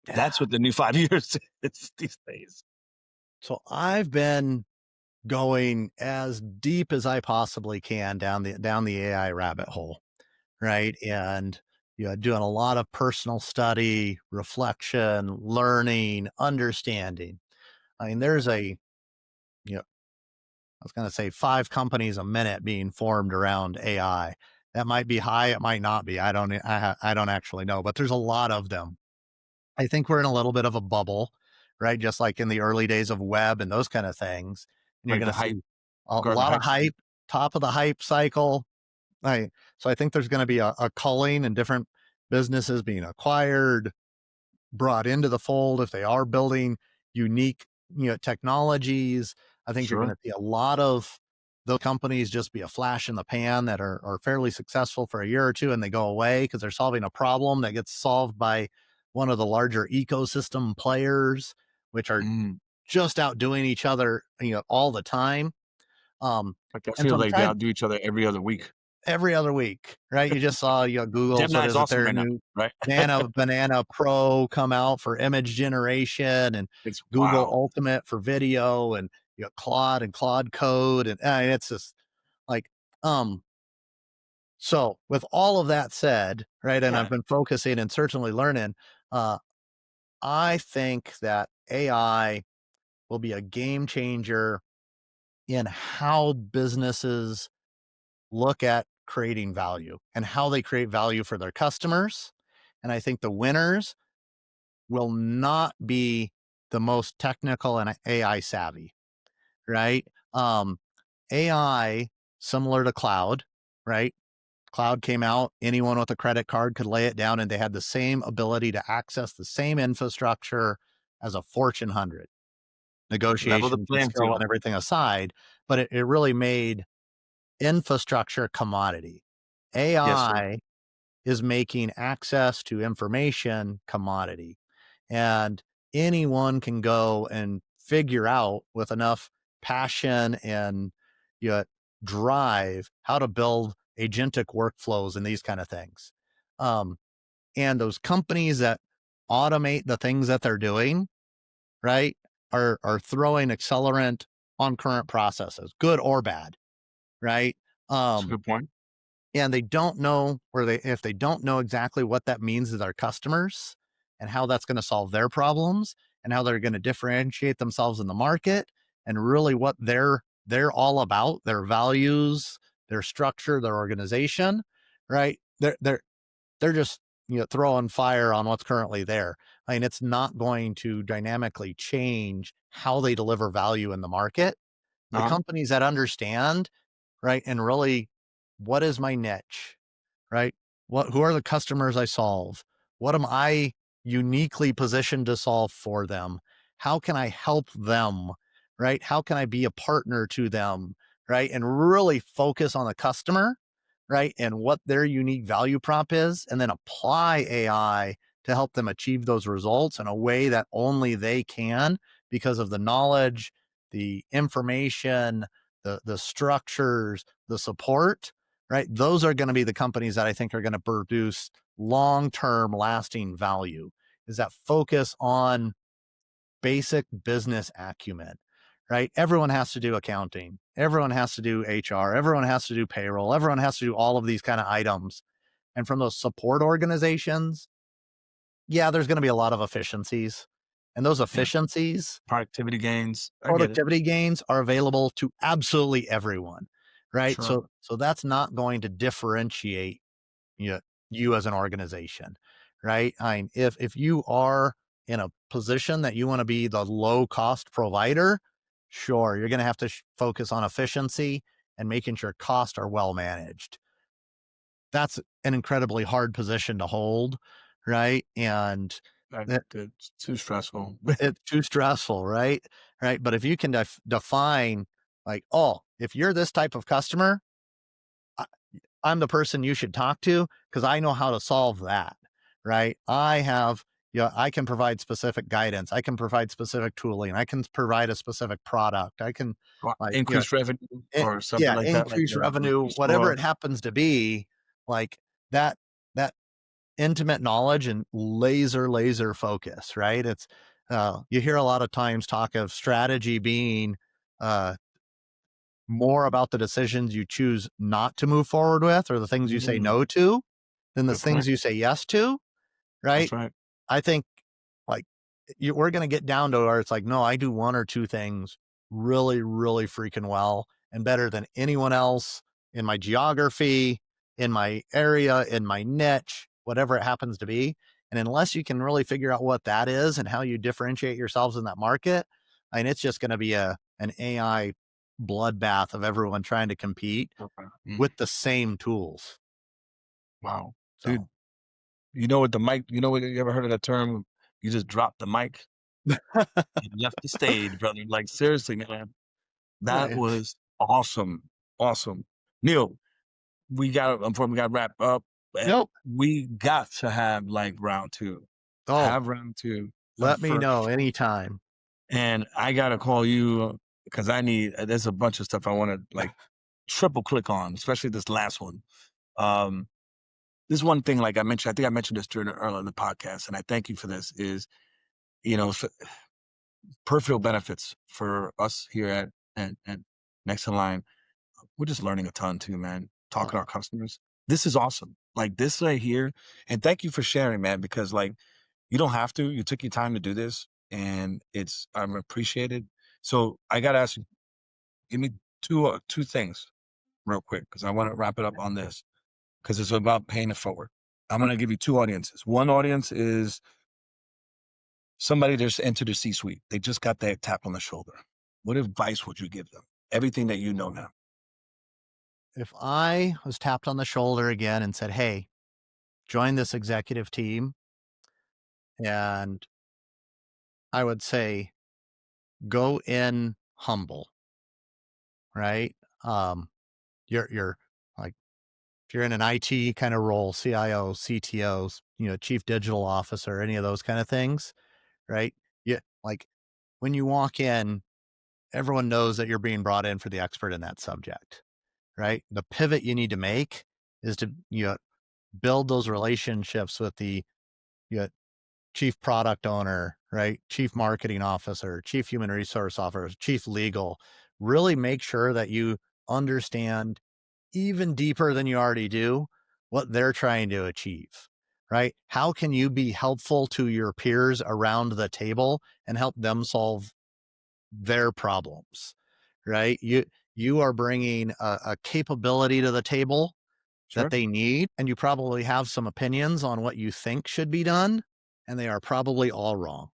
Yeah. That's what the new 5 years is these days. So I've been going as deep as I possibly can down the AI rabbit hole, right? And doing a lot of personal study, reflection, learning, understanding. I mean, there's you know, I was going to say 5 companies a minute being formed around AI. That might be high, it might not be. I don't actually know, but there's a lot of them. I think we're in a little bit of a bubble, right? Just like in the early days of web and those kind of things. And you're Like going the to hype, see a guard the lot of hype hype, cycle. top of the hype cycle. So I think there's going to be a culling and different businesses being acquired, brought into the fold if they are building unique, technologies. I think you're going Sure. to see a lot of those companies just be a flash in the pan that are fairly successful for a year or two and they go away because they're solving a problem that gets solved by one of the larger ecosystem players, which are Mm. just outdoing each other, all the time. Um, Like I and so feel I'm like they trying outdo each other every other week. every other week, right? You just saw, Google's, Gemini what is is it, awesome their right now, new right? Banana Pro come out for image generation and It's Google wild. Ultimate for video and Claude and Claude Code. And it's just like, um, so with all of that said, right, and I've Yeah. been focusing and certainly learning, uh, I think that AI will be a game changer in how businesses look at creating value and how they create value for their customers. And I think the winners will not be the most technical and AI savvy, right? Um, AI, similar to cloud, right? Cloud came out, anyone with a credit card could lay it down and they had the same ability to access the same infrastructure as a Fortune 100. Level the Negotiations and playing skill and field. everything aside, but it really made infrastructure commodity. Yes, sir. AI is making access to information commodity. And anyone can go and figure out with enough passion and you know, drive how to build agentic workflows and these kind of things. Um, and those companies that automate the things that they're doing, right, are throwing accelerant on current processes, good or bad, right? That's a Um, good point. and they don't know if they don't know exactly what that means to their customers and how that's going to solve their problems and how they're going to differentiate themselves in the market and really what they're all about, their values, their structure, their organization, right? They're just throwing fire on what's currently there. I mean, it's not going to dynamically change how they deliver value in the market. The Uh-huh. companies that understand, right, and really, what is my niche? Right? Who are the customers I solve? What am I uniquely positioned to solve for them? How can I help them? Right? How can I be a partner to them? Right? And really focus on the customer, right? And what their unique value prop is, and then apply AI to help them achieve those results in a way that only they can because of the knowledge, the information, the structures, the support, right? Those are going to be the companies that I think are going to produce long-term lasting value is that focus on basic business acumen, right? Everyone has to do accounting. Everyone has to do HR. Everyone has to do payroll. Everyone has to do all of these kind of items. And from those support organizations, yeah, there's going to be a lot of efficiencies. And those Yeah. efficiencies, Productivity gains. I get it. productivity gains are available to absolutely everyone, right? Sure. So that's not going to differentiate you, you as an organization, right? I mean, if you are in a position that you want to be the low cost provider, sure, you're going to have to focus on efficiency and making sure costs are well managed. That's an incredibly hard position to hold, right? And It's too stressful. it's too stressful, right? Right. But if you can define, like, oh, if you're this type of customer, I, I'm the person you should talk to because I know how to solve that, right? I can provide specific guidance. I can provide specific tooling. I can provide a specific product. I can, like, Increased revenue or something yeah, like that, like increase revenue, increase whatever more. it happens to be, like that, that intimate knowledge and laser focus, right? It's you hear a lot of times talk of strategy being uh more about the decisions you choose not to move forward with or the things you say Mm, no to than the good point. things you say yes to, That's right? right. I think, like, we're going to get down to where it's like, no, I do one or two things really freaking well and better than anyone else in my geography, in my area, in my niche, whatever it happens to be. And unless you can really figure out what that is and how you differentiate yourselves in that market, I mean, it's just going to be an AI bloodbath of everyone trying to compete Okay. Mm, with the same tools. wow, dude. So, You know what the mic? You know what? You ever heard of that term? You just dropped the mic. You left the stage, brother. Like seriously, man. That right. was awesome. Awesome. Neil, unfortunately, we got to wrap up. But Nope. we got to have like round two. Oh, Have round two let me for know sure. anytime. And I got to call you because there's a bunch of stuff I want to like triple click on, especially this last one. Um, this one thing, like I mentioned, I think I mentioned this during earlier in the podcast, and I thank you for this, is, you know, peripheral benefits for us here at Next in Line. We're just learning a ton too, man. Talking to Oh, our customers. This is awesome. Like this right here. And thank you for sharing, man, because like you don't have to. You took your time to do this and I'm appreciated. So I gotta ask you, give me two things real quick, because I want to wrap it up on this, because it's about paying it forward. I'm gonna give you two audiences. One audience is somebody just entered the C-suite. They just got that tap on the shoulder. What advice would you give them? Everything that you know now. if I was tapped on the shoulder again and said, "Hey, join this executive team," and I would say, go in humble, right? Um, you're like, if you're in an IT kind of role, CIO, CTOs, chief digital officer, any of those kind of things, right? Yeah, like when you walk in, everyone knows that you're being brought in for the expert in that subject, right? The pivot you need to make is to build those relationships with the you know, chief product owner, right? Chief marketing officer, chief human resource officer, chief legal. Really make sure that you understand even deeper than you already do what they're trying to achieve, right? How can you be helpful to your peers around the table and help them solve their problems, right? You are bringing a capability to the table that Sure. they need, and you probably have some opinions on what you think should be done, and they are probably all wrong,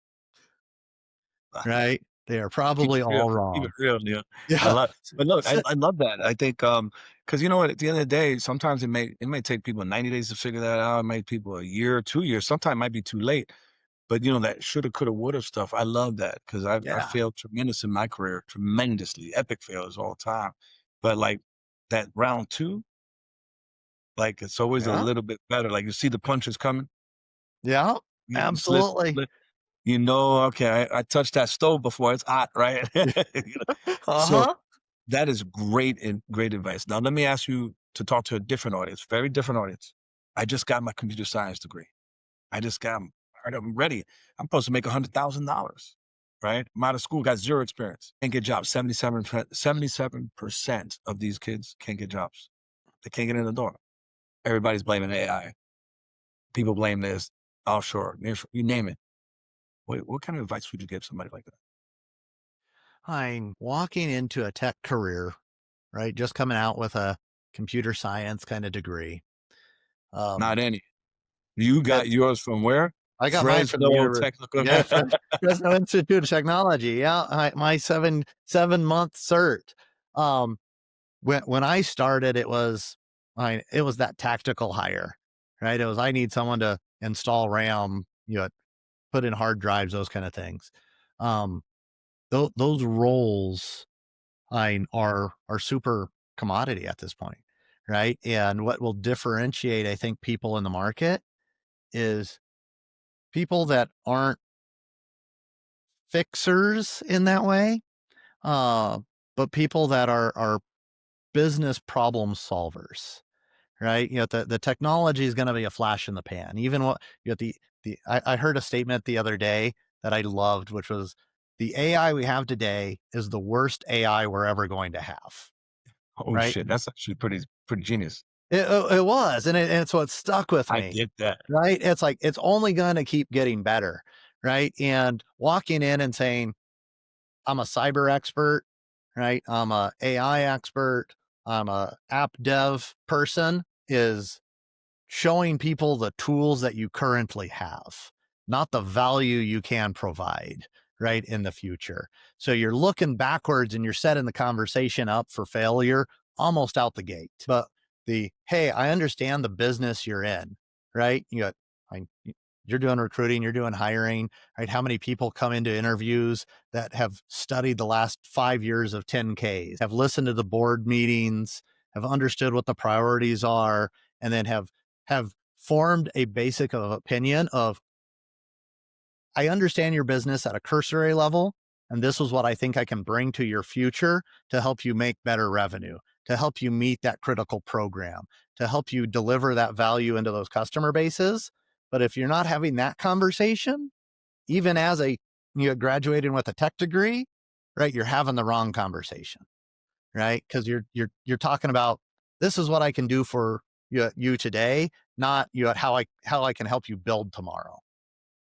right? They are Keep it probably real. all Keep it wrong. real, Neil. I Yeah. love, but look, So I love that. I think, because you know what, at the end of the day, sometimes it may take people 90 days to figure that out. It may take people a year, 2 years. Sometimes it might be too late. But you know that shoulda, coulda, woulda stuff. I love that because I yeah, failed tremendous in my career, tremendously, epic failures all the time. But like that round two, like it's always a yeah, little bit better. Like you see the punches coming, yeah, you absolutely. slip, you know, okay, I touched that stove before, it's hot, right? You know, so Uh-huh. that is great and great advice. Now let me ask you to talk to a different audience, very different audience. I just got my computer science degree. I just got 'em. Alright, I'm ready. I'm supposed to make $100,000, right? I'm out of school, got 0 experience, can't get jobs. 77% of these kids can't get jobs. They can't get in the door. Everybody's blaming AI. People blame this, offshore, nearshore, you name it. What kind of advice would you give somebody like that? I'm walking into a tech career, right? Just coming out with a computer science kind of degree. Um, Not any. You got it's yours from where? I got mine from the Fresno university. Technical. Yeah, Fresno Institute of Technology. Yeah, my 7 month cert. Um, when I started, it was that tactical hire, right? It was I need someone to install RAM, put in hard drives, those kind of things. Um, those roles are super commodity at this point, right? And what will differentiate, I think, people in the market is people that aren't fixers in that way, uh, but people that are business problem solvers, right? The technology is going to be a flash in the pan. Even what I heard a statement the other day that I loved, which was the AI we have today is the worst AI we're ever going to have, Oh right? shit, that's actually pretty genius. It was, and it's what stuck with I me, get that. right? It's like it's only going to keep getting better, right? And walking in and saying, I'm a cyber expert, right? I'm a AI expert. I'm a app dev person is showing people the tools that you currently have, not the value you can provide, right, in the future. So you're looking backwards and you're setting the conversation up for failure almost out the gate. But hey, I understand the business you're in, right? I, you're doing recruiting, you're doing hiring, right? How many people come into interviews that have studied the last 5 years of 10Ks, have listened to the board meetings, have understood what the priorities are, and then have formed a basic of opinion of, I understand your business at a cursory level, and this is what I think I can bring to your future to help you make better revenue, to help you meet that critical program, to help you deliver that value into those customer bases. But if you're not having that conversation, even as graduating with a tech degree, right, you're having the wrong conversation, right? Because you're talking about this is what I can do for you today, not how I can help you build tomorrow.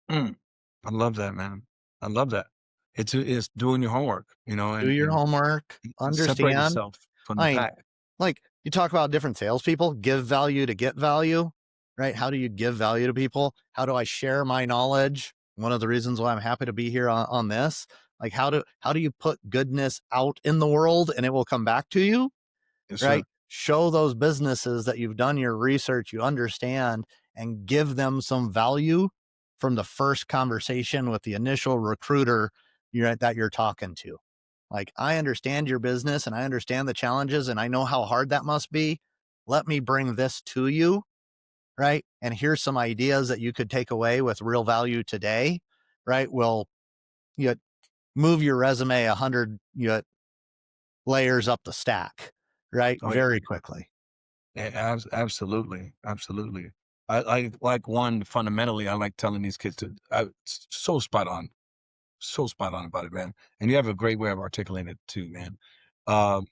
Mm, I love that, man. I love that. It's doing your homework, Do your and homework, separate understand. yourself from the I mean, pack. like you talk about different salespeople, give value to get value, right? How do you give value to people? How do I share my knowledge? One of the reasons why I'm happy to be here on this, like how do you put goodness out in the world and it will come back to you? Yes, sir. Right? Show those businesses that you've done your research, you understand, and give them some value from the first conversation with the initial recruiter that you're talking to. Like, I understand your business and I understand the challenges and I know how hard that must be. Let me bring this to you, right? And here's some ideas that you could take away with real value today, right? Will you know, move your resume 100 layers up the stack, right? Oh yeah. Very quickly. Absolutely, absolutely. I like one fundamentally. I like telling these kids so so spot on about it, man. And you have a great way of articulating it too, man. Um,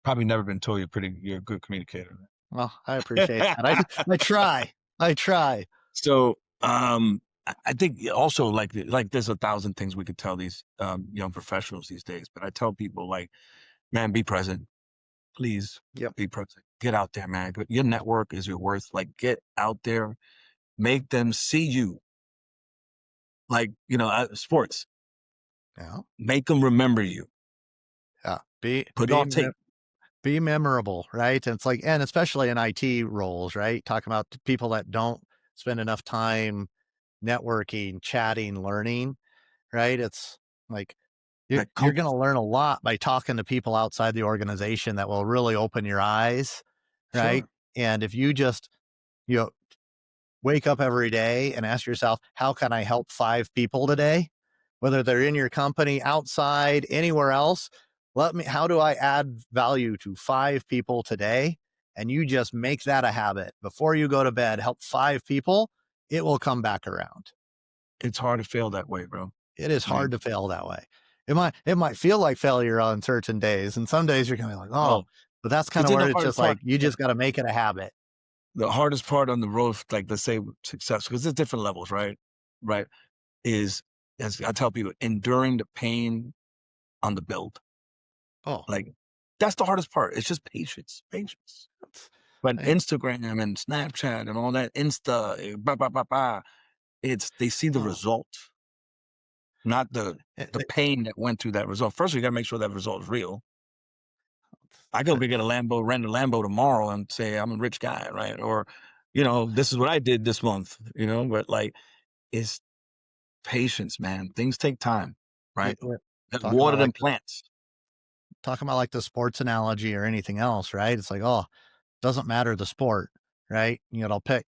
Probably never been told you're a good communicator. Well, I appreciate that. I try. I try. So, I think also like there's 1,000 things we could tell these young professionals these days, but I tell people like, man, be present, please Yep. be present. Get out there, man. Your network is your worth. Like, get out there, make them see you. Like, sports, Yeah. make them remember you. Yeah. Put on tape. Be memorable, right? And it's like, and especially in IT roles, right? Talking about people that don't spend enough time networking, chatting, learning, right? It's like Like, you're going to learn a lot by talking to people outside the organization that will really open your eyes, right? sure, And if you just you know wake up every day and ask yourself, how can I help 5 people today? Whether they're in your company, outside, anywhere else, how do I add value to 5 people today? And you just make that a habit. Before you go to bed, help 5 people, it will come back around. it's hard to fail that way, bro. It is I mean, hard to fail that way. It might feel like failure on certain days. And some days you're gonna be like, oh, oh, but that's kind it's of in where the it's hardest just part. like you Yeah. just gotta make it a habit. The hardest part on the road, like let's say success, because there's different levels, right? Right. is, as I tell people, enduring the pain on the build. Oh, Like, that's the hardest part. It's just patience. But hey, Instagram and Snapchat and all that, they see the oh, result, not the it- the it- pain that went through that result. First, you got to make sure that result is real. I go get a Lambo, rent a Lambo tomorrow, and say I'm a rich guy, right? Or, this is what I did this month. But like, it's patience, man. Things take time, right? we're And talking water about than like plants. the sports analogy or anything else, right? It's like, oh, doesn't matter the sport, right? I'll pick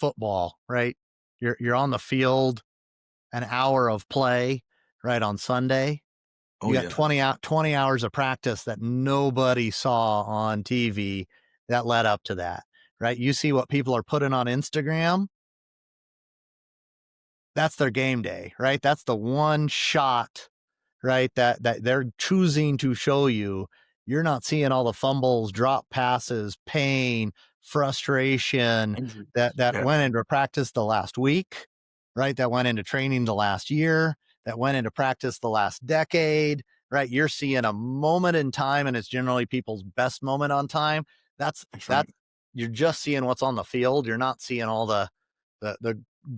football, right? You're on the field an hour of play, right, on Sunday. Oh You got yeah, 20 hours of practice that nobody saw on TV that led up to that, right? You see what people are putting on Instagram, that's their game day, right? That's the one shot, right, that they're choosing to show you. You're not seeing all the fumbles, drop passes, pain, frustration injuries. that Yeah, went into practice the last week, right? That went into training the last year, that went into practice the last decade, right? You're seeing a moment in time, and it's generally people's best moment on time. That's that's right. that you're just seeing what's on the field. You're not seeing all the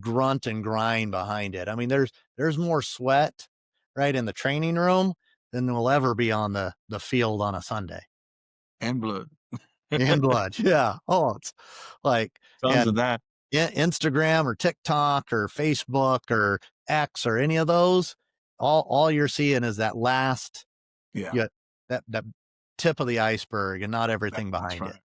grunt and grind behind it. I mean, there's more sweat, right, in the training room than will ever be on the field on a Sunday. And blood. In blood. Yeah. Oh, it's like, Tons of and that. Instagram or TikTok or Facebook or X or any of those, all you're seeing is that last, Yeah, yeah, that tip of the iceberg and not everything that's behind right. it.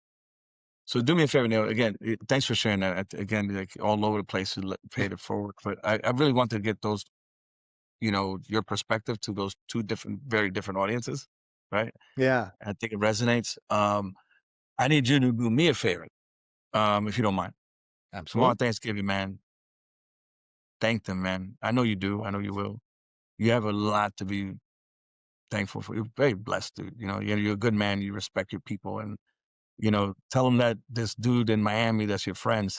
So do me a favor, Neil. Again, thanks for sharing that. Again, like all over the place, you paid it forward. But I really wanted to get those, your perspective to those two very different audiences, right? Yeah, I think it resonates. I need you to do me a favor, if you don't mind. Tomorrow absolutely. Thanksgiving, man. Thank them, man. I know you do. I know you will. You have a lot to be thankful for. You're very blessed, dude. You're a good man. You respect your people, and tell them that this dude in Miami, that's your friend,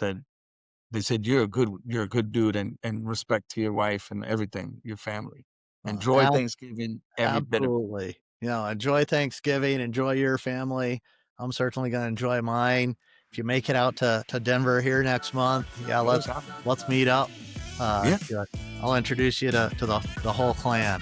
they said you're a good dude, and respect to your wife and everything, your family. Enjoy Al, Thanksgiving, every bit of it. absolutely. Enjoy Thanksgiving, enjoy your family. I'm certainly going to enjoy mine. If you make it out to Denver here next month, yeah, Oh, it's happening. let's meet up. Yeah. I'll introduce you to the whole clan.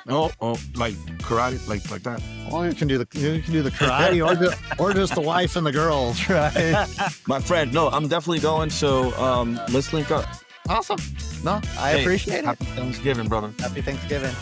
Oh, like karate, like that. Well, you can do the karate or just the wife and the girls, right? My friend, no, I'm definitely going. So let's link up. Awesome. No, I Hey, appreciate it. happy Thanksgiving, brother. Happy Thanksgiving.